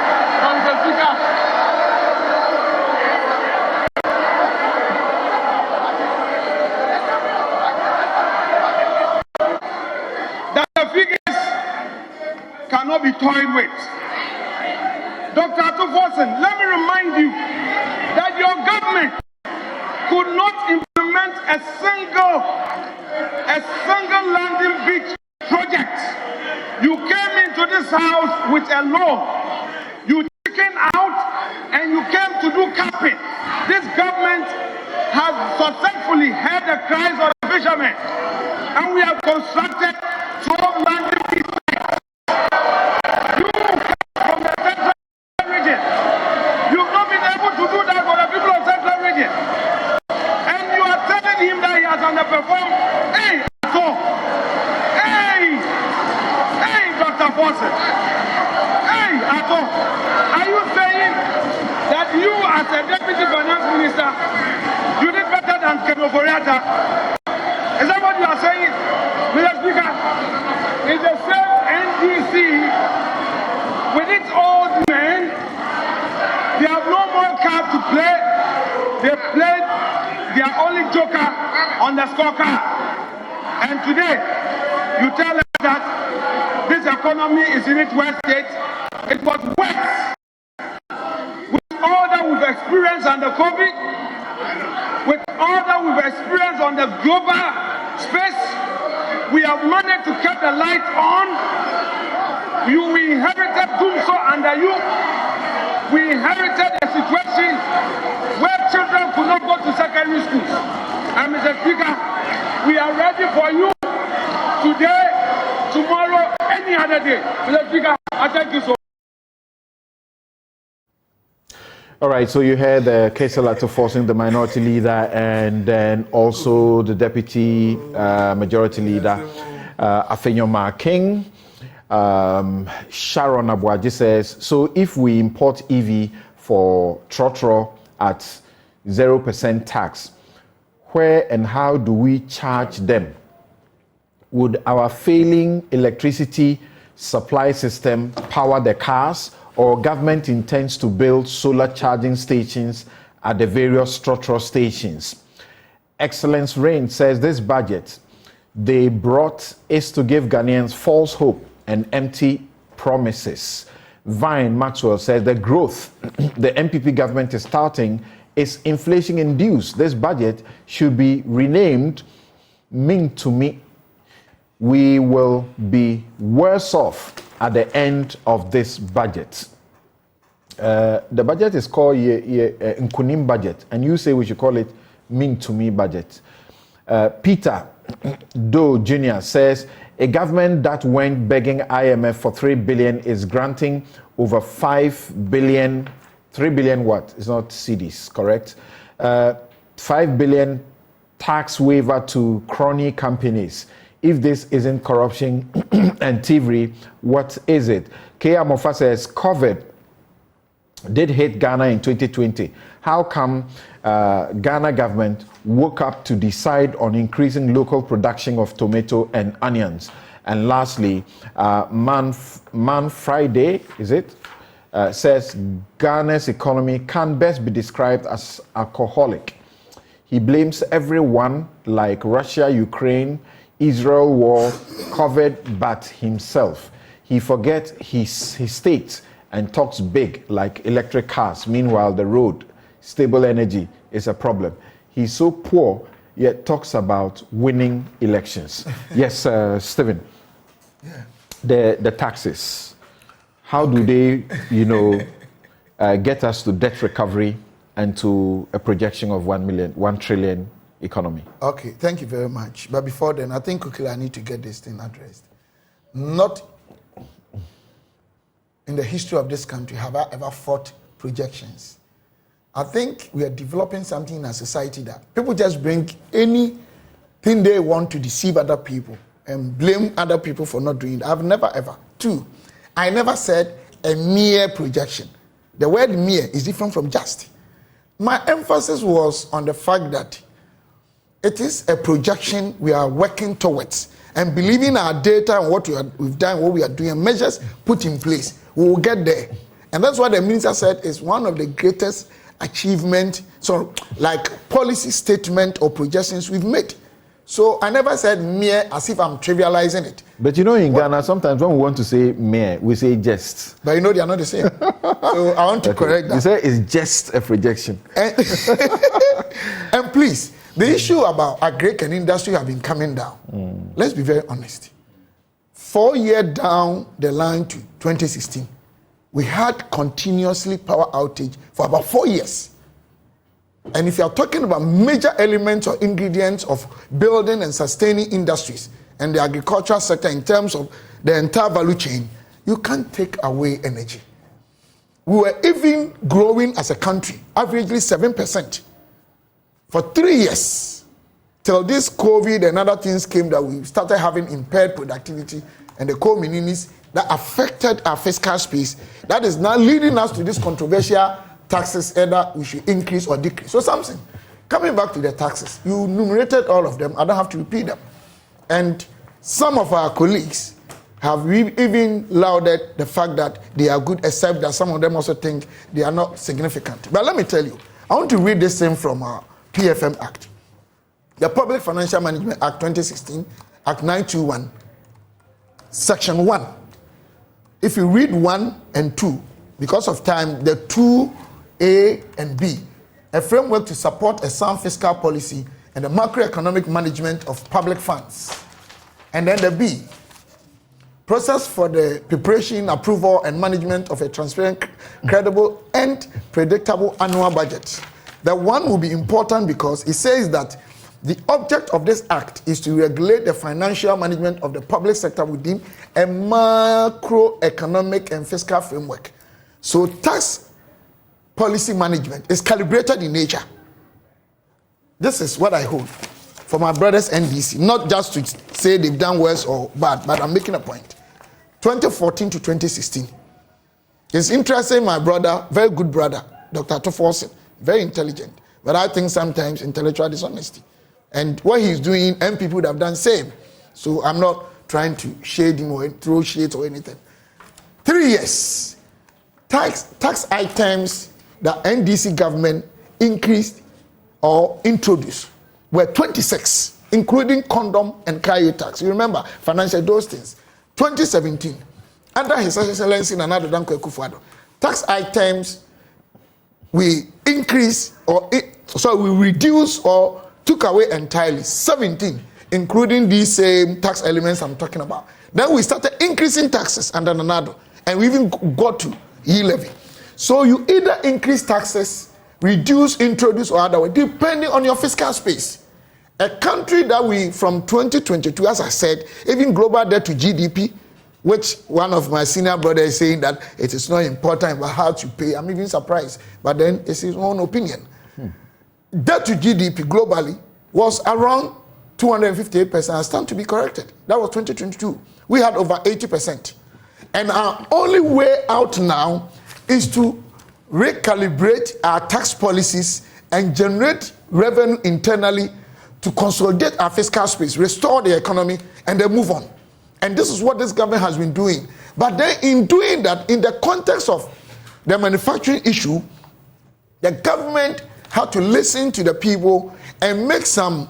That the figures cannot be toyed with. Dr. Atto-Forson, let me remind you that your government could not implement a single landing beach project. You came into this house with a loan. You chicken out and you came to do capping. This government has successfully heard the cries of the fishermen, and we have constructed 12 landing beach sites. You from the central region, you've not been able to do that for the people of central region. And you are telling him that he has underperformed. Hey, Dr. Forson. Hey, Atto, are you saying that you as a deputy finance minister, you did better than Ofori-Atta? Is that what you are saying? Mr. Speaker, it's the same NDC with its old men. They have no more card to play. They played their only joker on the scorecard. And today, you tell us that this economy is in its worst state. It was worse. With all that we've experienced under COVID, with all that we've experienced on the global space, we have managed to keep the light on. We inherited doomsday under you. We inherited a situation where children could not go to secondary schools. And Mr. Speaker, we are ready for you today, tomorrow, any other day. Mr. Speaker, I thank you so much. All right, so you heard Kaisel Atto-Forson, the minority leader, and then also the deputy majority leader, Afenyo King. Sharon Abuaji says, so if we import EV for Trotro at 0% tax, where and how do we charge them? Would our failing electricity supply system power the cars, or government intends to build solar charging stations at the various structural stations. Excellence Rain says this budget they brought is to give Ghanaians false hope and empty promises. Vine Maxwell says the growth the MPP government is starting is inflation-induced. This budget should be renamed Mean to Me. We will be worse off at the end of this budget. The budget is called Nkunim budget, and you say we should call it Mean to Me budget. Peter Doe Jr. says a government that went begging IMF for 3 billion is granting over 5 billion. 3 billion what? It's not CDs, correct? 5 billion tax waiver to crony companies. If this isn't corruption and thievery, what is it? K. Amofa says COVID did hit Ghana in 2020. How come Ghana government woke up to decide on increasing local production of tomato and onions? And lastly, Man Friday, is it? Says Ghana's economy can best be described as alcoholic. He blames everyone like Russia, Ukraine, Israel war, COVID, but himself. He forgets his state and talks big like electric cars. Meanwhile, the road, stable energy is a problem. He's so poor, yet talks about winning elections. Yes, Stephen. Yeah. The taxes. How do they, get us to debt recovery and to a projection of 1 trillion economy? Okay, thank you very much. But before then, I think quickly I need to get this thing addressed. Not in the history of this country have I ever fought projections. I think we are developing something in a society that people just bring anything they want to deceive other people and blame other people for not doing it. I've never ever. 2, I never said a mere projection. The word mere is different from just. My emphasis was on the fact that it is a projection we are working towards, and believing our data and what we've done, what we are doing, and measures put in place, we will get there. And that's what the minister said is one of the greatest achievement, so like policy statement or projections we've made. So I never said mere as if I'm trivializing it. But in Ghana, sometimes when we want to say mere, we say just. But they are not the same. So I want to correct that. You say it's just a projection. And please, the issue about agric and industry have been coming down. Let's be very honest. 4 years down the line to 2016, we had continuously power outage for about 4 years. And if you are talking about major elements or ingredients of building and sustaining industries and the agricultural sector in terms of the entire value chain, you can't take away energy. We were even growing as a country, averagely 7%. For 3 years, till this COVID and other things came that we started having impaired productivity and the co-minimis that affected our fiscal space. That is now leading us to this controversial taxes, either we should increase or decrease. So something, coming back to the taxes, you enumerated all of them. I don't have to repeat them. And some of our colleagues have even lauded the fact that they are good, except that some of them also think they are not significant. But let me tell you, I want to read this thing from our PFM Act. The Public Financial Management Act 2016, Act 921, Section 1. If you read 1 and 2, because of time, the 2A and B, a framework to support a sound fiscal policy and the macroeconomic management of public funds. And then the B, process for the preparation, approval, and management of a transparent, credible, and predictable annual budget. The one will be important because it says that the object of this act is to regulate the financial management of the public sector within a macroeconomic and fiscal framework. So tax policy management is calibrated in nature. This is what I hold for my brothers NDC, not just to say they've done worse or bad, but I'm making a point. 2014 to 2016. It's interesting, my brother, very good brother, Dr. Toforsen, very intelligent, but I think sometimes intellectual dishonesty. And what he's doing, and people would have done same. So I'm not trying to shade him or throw shades or anything. 3 years. Tax items the NDC government increased or introduced were 26, including condom and carrier tax. You remember financial those things. 2017, under His Excellency Nana Addo Dankwa Akufo-Addo, tax items we increased we reduced or took away entirely 17, including these same tax elements I'm talking about. Then we started increasing taxes under Nana Addo, and we even got to e-levy. So you either increase taxes, reduce, introduce, or otherwise, depending on your fiscal space. A country that we, from 2022, as I said, even global debt to GDP, which one of my senior brothers is saying that it is not important about how to pay. I'm even surprised. But then it's his own opinion. Debt to GDP globally was around 258%. I stand to be corrected. That was 2022. We had over 80%. And our only way out now is to recalibrate our tax policies and generate revenue internally to consolidate our fiscal space, restore the economy, and then move on. And this is what this government has been doing. But then in doing that, in the context of the manufacturing issue, the government had to listen to the people and make some,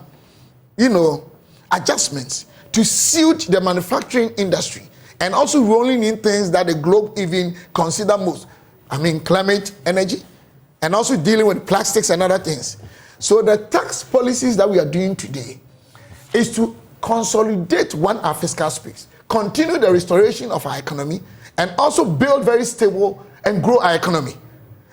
adjustments to suit the manufacturing industry, and also rolling in things that the globe even consider most. Climate, energy, and also dealing with plastics and other things. So the tax policies that we are doing today is to consolidate our fiscal space, continue the restoration of our economy, and also build very stable and grow our economy.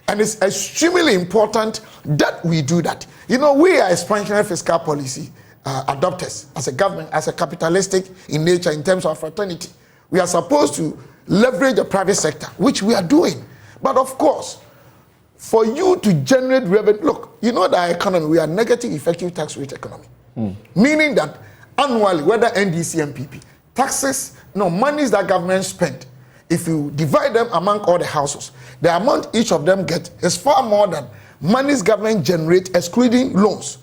And it's extremely important that we do that. We are expansionary fiscal policy adopters as a government, as a capitalistic in nature in terms of fraternity. We are supposed to leverage the private sector, which we are doing. But of course, for you to generate revenue, look, the economy, we are negative effective tax rate economy. Meaning that annually, whether NDC and PP, taxes, monies that government spent, if you divide them among all the households, the amount each of them get is far more than monies government generate excluding loans.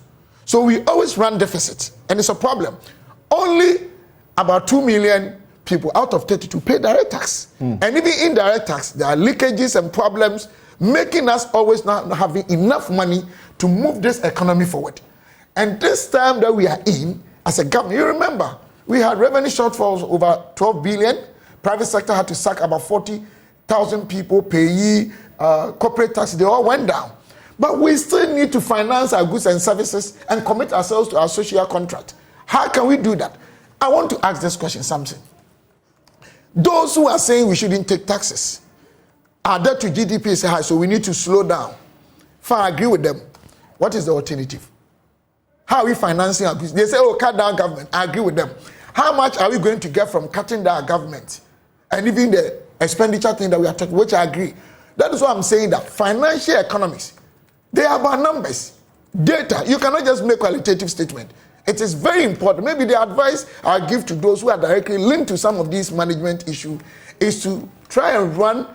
So we always run deficit, and it's a problem. Only about 2 million people out of 32 pay direct tax. And even indirect tax, there are leakages and problems, making us always not having enough money to move this economy forward. And this time that we are in, as a government, you remember, we had revenue shortfalls over 12 billion. Private sector had to sack about 40,000 people, payee, corporate tax, they all went down. But we still need to finance our goods and services and commit ourselves to our social contract. How can we do that? I want to ask this question, Samson. Those who are saying we shouldn't take taxes, our debt to GDP is high, so we need to slow down. Fine, I agree with them. What is the alternative? How are we financing our goods? They say, cut down government. I agree with them. How much are we going to get from cutting down government? And even the expenditure thing that we are talking, which I agree. That is why I'm saying that financial economics, they are about numbers, data. You cannot just make qualitative statement. It is very important. Maybe the advice I give to those who are directly linked to some of these management issues is to try and run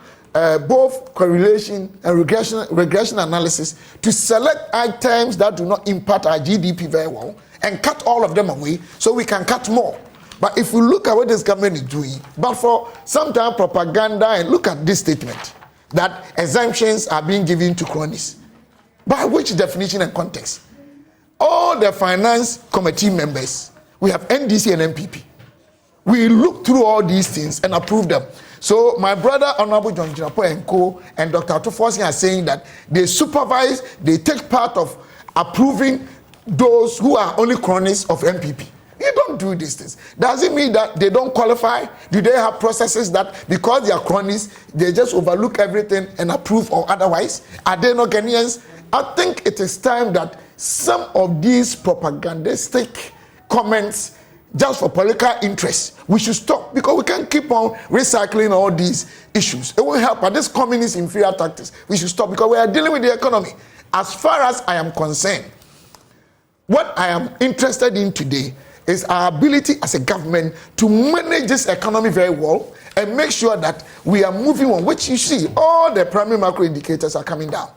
both correlation and regression analysis to select items that do not impact our GDP very well and cut all of them away so we can cut more. But if we look at what this government is doing, but for some time propaganda, and look at this statement that exemptions are being given to cronies. By which definition and context? All the finance committee members, we have NDC and MPP. We look through all these things and approve them. So my brother, Honorable John Jinapo and Co. and Dr. Atufosi are saying that they supervise, they take part of approving those who are only cronies of MPP. You don't do these things. Does it mean that they don't qualify? Do they have processes that because they are cronies, they just overlook everything and approve or otherwise? Are they not Ghanaians? I think it is time that some of these propagandistic comments just for political interest, we should stop, because we can't keep on recycling all these issues. It won't help. But this communist inferior tactics, we should stop, because we are dealing with the economy. As far as I am concerned, what I am interested in today is our ability as a government to manage this economy very well and make sure that we are moving on, which you see, all the primary macro indicators are coming down.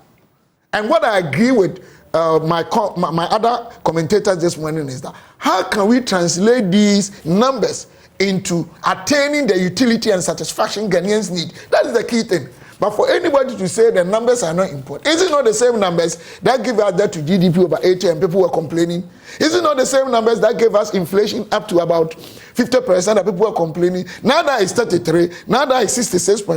And what I agree with my other commentators this morning is that how can we translate these numbers into attaining the utility and satisfaction Ghanaians need? That is the key thing. But for anybody to say the numbers are not important, is it not the same numbers that give us that to GDP over 80 and people were complaining? Is it not the same numbers that gave us inflation up to about 50% that people were complaining? Now that it's 33, now that it's 66,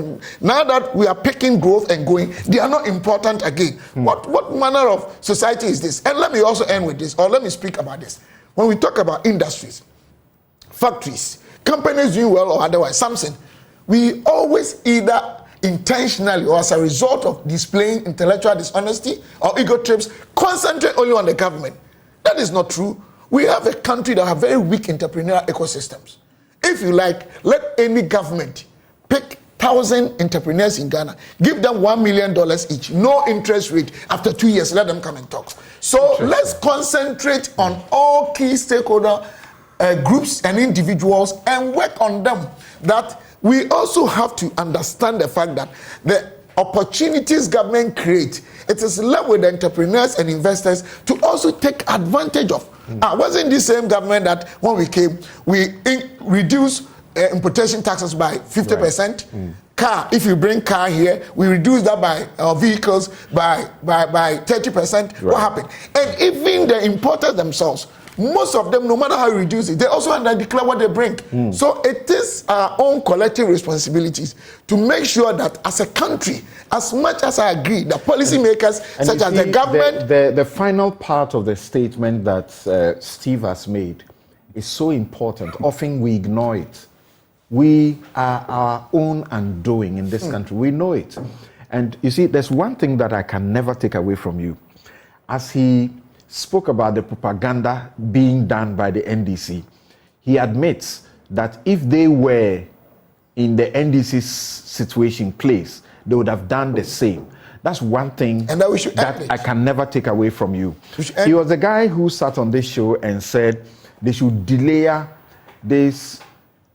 now that we are picking growth and going, they are not important again. What manner of society is this? And let me also end with this, or let me speak about this. When we talk about industries, factories, companies doing well or otherwise, something, we always either intentionally or as a result of displaying intellectual dishonesty or ego trips concentrate only on the government. That is not true. We have a country that have very weak entrepreneurial ecosystems. If you like, let any government pick 1,000 entrepreneurs in Ghana, give them $1 million each, no interest rate. After 2 years, let them come and talk. So let's concentrate on all key stakeholder groups and individuals and work on them. That we also have to understand the fact that the opportunities government create, it is left with the entrepreneurs and investors to also take advantage of. Wasn't the same government that when we came, we reduced importation taxes by 50%? Right. Car, if you bring car here, we reduce that by vehicles by 30%. Right. What happened? And even the importers themselves, most of them, no matter how you reduce it, they also have to declare what they bring. So it is our own collective responsibilities to make sure that as a country, as much as I agree, the policymakers, such as the government... The final part of the statement that Steve has made is so important. Often we ignore it. We are our own undoing in this country. We know it. And you see, there's one thing that I can never take away from you. As he spoke about the propaganda being done by the NDC, he admits that if they were in the NDC's situation place, they would have done the same. That's one thing and that I can never take away from you. He was the guy who sat on this show and said they should delay this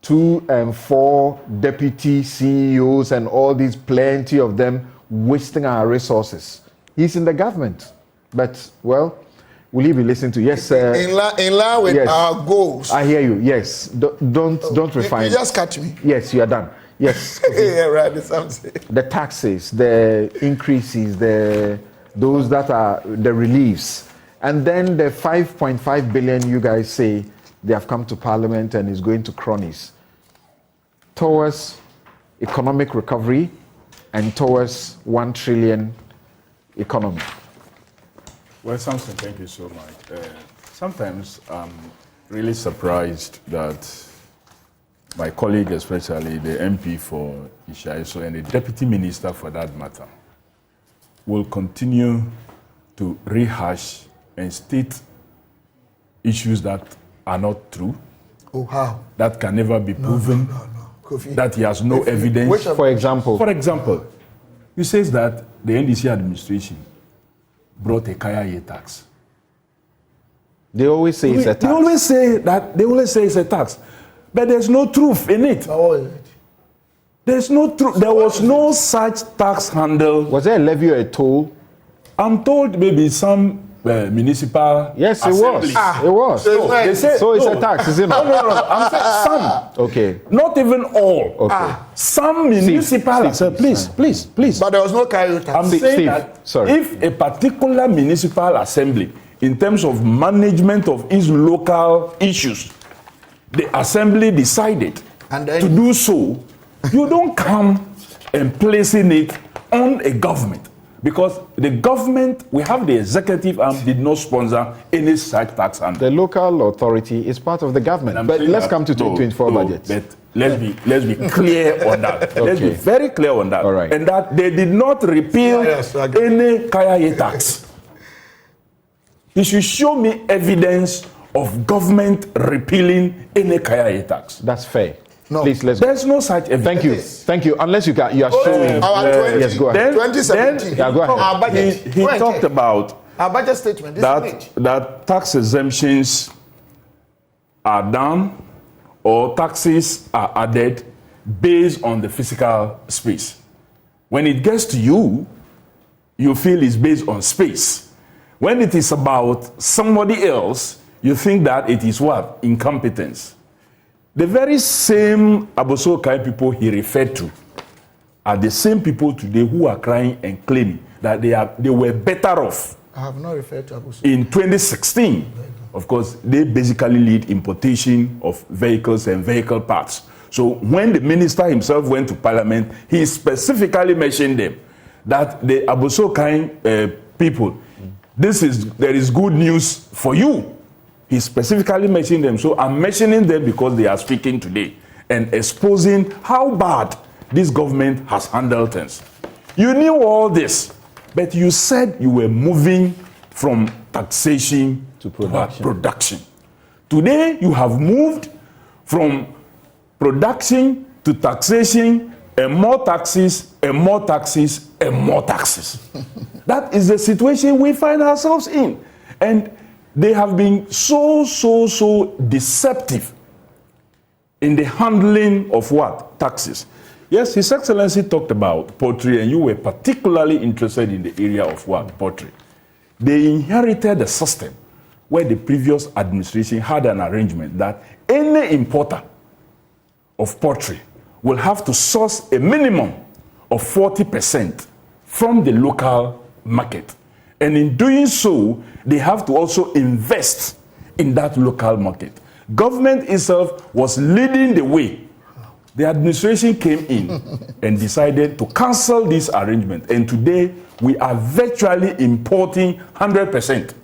2 and 4 deputy CEOs and all these, plenty of them, wasting our resources. He's in the government. But, well, will he be listened to? Yes, sir. In line with our goals. I hear you. Yes. Don't refine. You just catch me. Yes, you are done. Yes. Yeah, right. Something. The taxes, the increases, those that are the reliefs, and then the 5.5 billion you guys say they have come to Parliament and is going to cronies towards economic recovery and towards 1 trillion economy. Well, Samson, thank you so much. Sometimes I'm really surprised that my colleague, especially the MP for Ishaiso and the Deputy Minister for that matter, will continue to rehash and state issues that are not true. Oh, how? That can never be proven. No. That he has no evidence. For example, he says that the NDC administration brought a Kaya tax. They always say it's a tax. They always say it's a tax. But there's no truth in it. There's no truth. There was no such tax handle. Was there a levy or a toll? I'm told maybe some municipal. Yes, it was. It was. So it's a tax, is it not? No. I'm saying some. Okay. Not even all. Okay. Some municipal. Please. But there was no carry tax. I'm saying that if a particular municipal assembly, in terms of management of its local issues, the assembly decided to do so, you don't come and placing it on a government. Because the government, we have the executive arm, did not sponsor any such tax. And the local authority is part of the government. But let's come to 2024 budget. But let's be clear on that. Okay. Let's be very clear on that. All right. And that they did not repeal any Kaya tax. You should show me evidence of government repealing any Kaya tax. That's fair. No. Please, let's There's no such evidence. Thank you. Unless you are showing. Yes, go ahead. 2017. Yeah, go ahead. He talked about our budget statement. That tax exemptions are done or taxes are added based on the physical space. When it gets to you, you feel it's based on space. When it is about somebody else, you think that it is what? Incompetence. The very same Abosokai people he referred to are the same people today who are crying and claiming that they were better off. I have not referred to Abuso. In 2016, of course, they basically lead importation of vehicles and vehicle parts. So when the minister himself went to Parliament, he specifically mentioned them, that the Abuso kind people, there is good news for you. He specifically mentioned them. So I'm mentioning them because they are speaking today and exposing how bad this government has handled things. You knew all this, but you said you were moving from taxation to production. Today, you have moved from production to taxation, and more taxes, and more taxes, and more taxes. That is the situation we find ourselves in. And they have been so deceptive in the handling of what? Taxes. Yes, His Excellency talked about poultry, and you were particularly interested in the area of what? Poultry. They inherited a system where the previous administration had an arrangement that any importer of poultry will have to source a minimum of 40% from the local market. And in doing so, they have to also invest in that local market. Government itself was leading the way. The administration came in and decided to cancel this arrangement. And today, we are virtually importing 100%.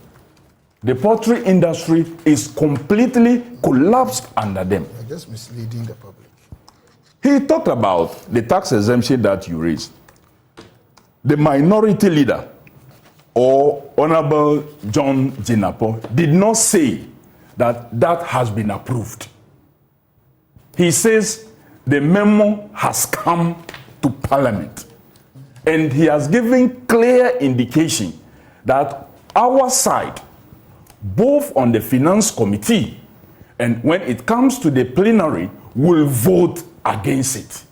The poultry industry is completely collapsed under them. You're just misleading the public. He talked about the tax exemption that you raised. The minority leader, or Honorable John Jinapo, did not say that that has been approved. He says the memo has come to Parliament, and he has given clear indication that our side, both on the Finance Committee and when it comes to the plenary, will vote against it.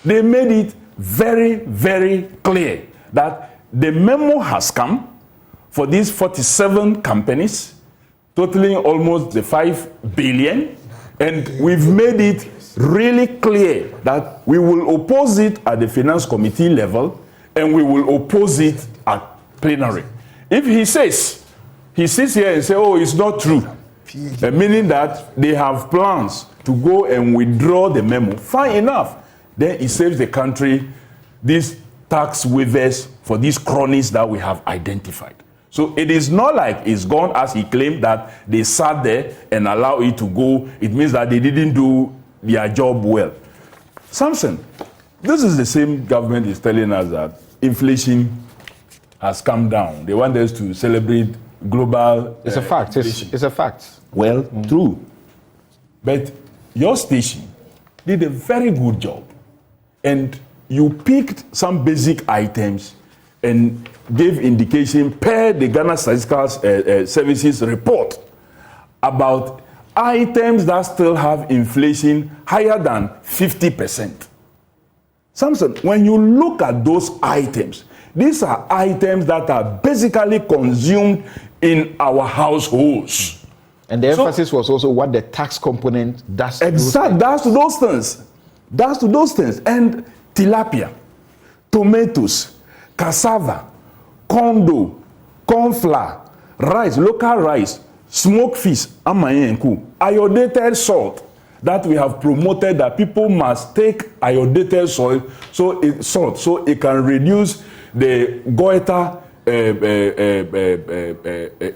They made it very clear that the memo has come for these 47 companies, totaling almost the 5 billion, and we've made it really clear that we will oppose it at the Finance Committee level and we will oppose it at plenary. If he sits here and says, oh, it's not true, meaning that they have plans to go and withdraw the memo, fine enough. Then it saves the country these tax waivers for these cronies that we have identified. So it is not like it's gone as he claimed that they sat there and allowed it to go. It means that they didn't do their job well. Samson, this is the same government is telling us that inflation has come down. They want us to celebrate global It's a fact. It's a fact. Well, true. But your station did a very good job. And you picked some basic items and gave indication per the Ghana Statistical Services report about items that still have inflation higher than 50%. Samson, when you look at those items, these are items that are basically consumed in our households. And the emphasis was also what the tax component does. Exactly, that's to those things. That's to those things. And tilapia, tomatoes, cassava, corn dough, corn flour, rice, local rice, smoked fish, iodated salt that we have promoted that people must take iodated salt so it can reduce the goiter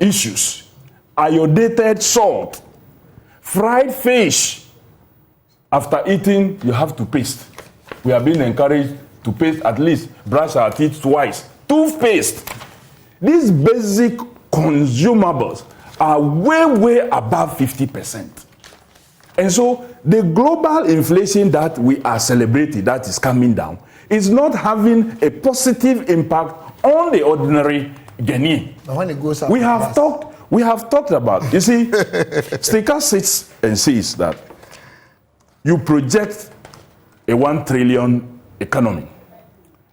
issues. Iodated salt, fried fish. After eating, you have to paste. We have been encouraged to paste, at least brush our teeth twice. Toothpaste. These basic consumables are way above 50%. And so the global inflation that we are celebrating, that is coming down, is not having a positive impact on the ordinary Ghanaian. But when it goes up, We have talked about, you see, Sticker sits and says that you project a 1 trillion economy.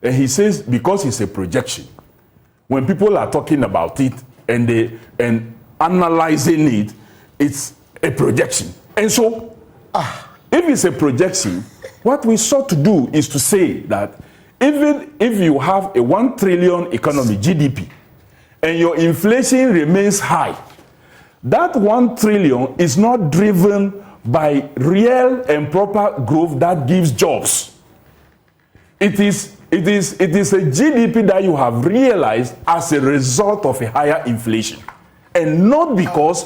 And he says, because it's a projection, when people are talking about it and analyzing it, it's a projection. And so, if it's a projection, What we sought to do is to say that even if you have a 1 trillion economy, GDP, and your inflation remains high, that 1 trillion is not driven by real and proper growth that gives jobs. It is a GDP that you have realized as a result of a higher inflation, and not because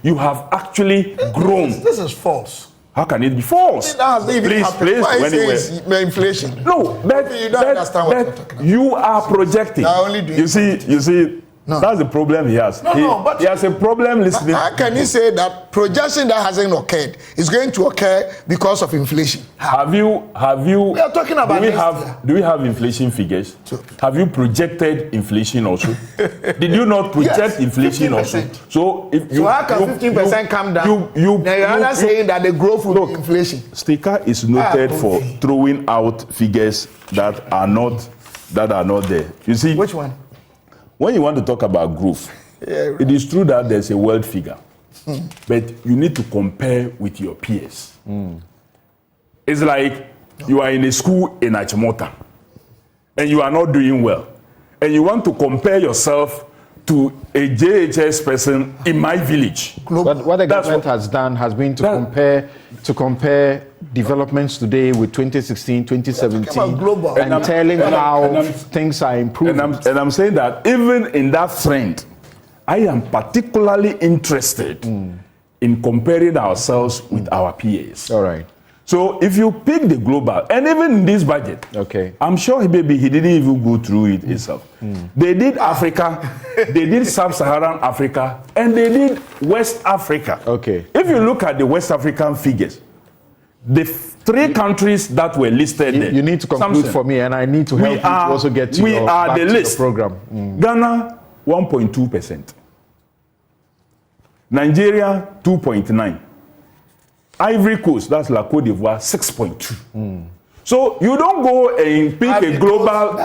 you have actually grown. This is false. How can it be false? Please, inflation. No, but you don't understand what you're talking about. You are projecting. You see. No. That's the problem he has. But he has a problem listening. How can you say that projection that hasn't occurred is going to occur because of inflation? Have you? We are talking about. Do we have inflation figures? Have you projected inflation also? Did you not project inflation 15%. Also? So how can 15% come down? You're not saying that the growth will be inflation. Sticker is noted for throwing out figures that are not there. You see which one? When you want to talk about growth, it is true that there's a world figure, but you need to compare with your peers. It's like you are in a school in Achimota, and you are not doing well, and you want to compare yourself to a JHS person in my village. But what the government has done has been to compare developments today with 2016, 2017, and telling how things are improving. And I'm saying that even in that trend, I am particularly interested in comparing ourselves with our peers. All right. So if you pick the global, and even in this budget, I'm sure he didn't even go through it himself. They did Africa, they did Sub-Saharan Africa, and they did West Africa. If you look at the West African figures, the 3 countries that were listed there. You need to conclude for me, and I need to help you to also get to your program. Ghana, 1.2%. Nigeria, 2.9%. Ivory Coast, that's La Côte d'Ivoire, 6.2%. So you don't go and pick a global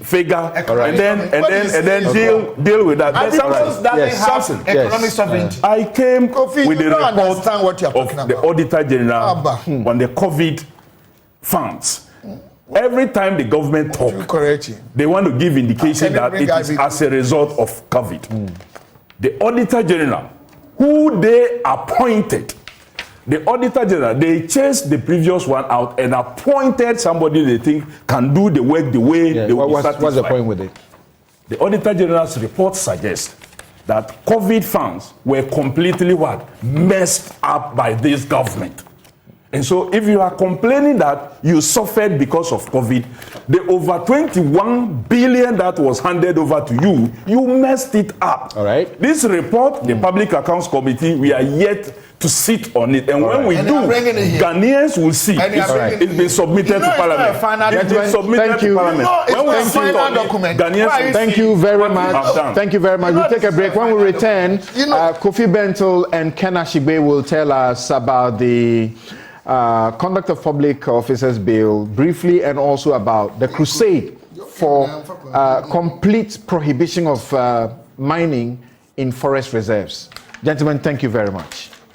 figure and then deal with that. Economic sovereignty. I came with the report of the Auditor General on the COVID funds. Every time the government talks, they want to give indication that it is as a result of COVID. The Auditor General, who they appointed, the Auditor General, they chased the previous one out and appointed somebody they think can do the work the way they will be satisfied. What's the point with it? The Auditor General's report suggests that COVID funds were completely messed up by this government. And so if you are complaining that you suffered because of COVID, the over 21 billion that was handed over to you, you messed it up. All right. This report, the Public Accounts Committee, we are yet to sit on it. And when we do, Ghanaians will see. It's been submitted to Parliament. It's been submitted to Parliament. When we sit on it, Ghanaians thank you very much. Thank you very much. We'll take a break. When we return, Kofi Bentil and Ken Ashigbe will tell us about the Conduct of Public Officers Bill briefly, and also about the crusade for complete prohibition of mining in forest reserves. Gentlemen, thank you very much.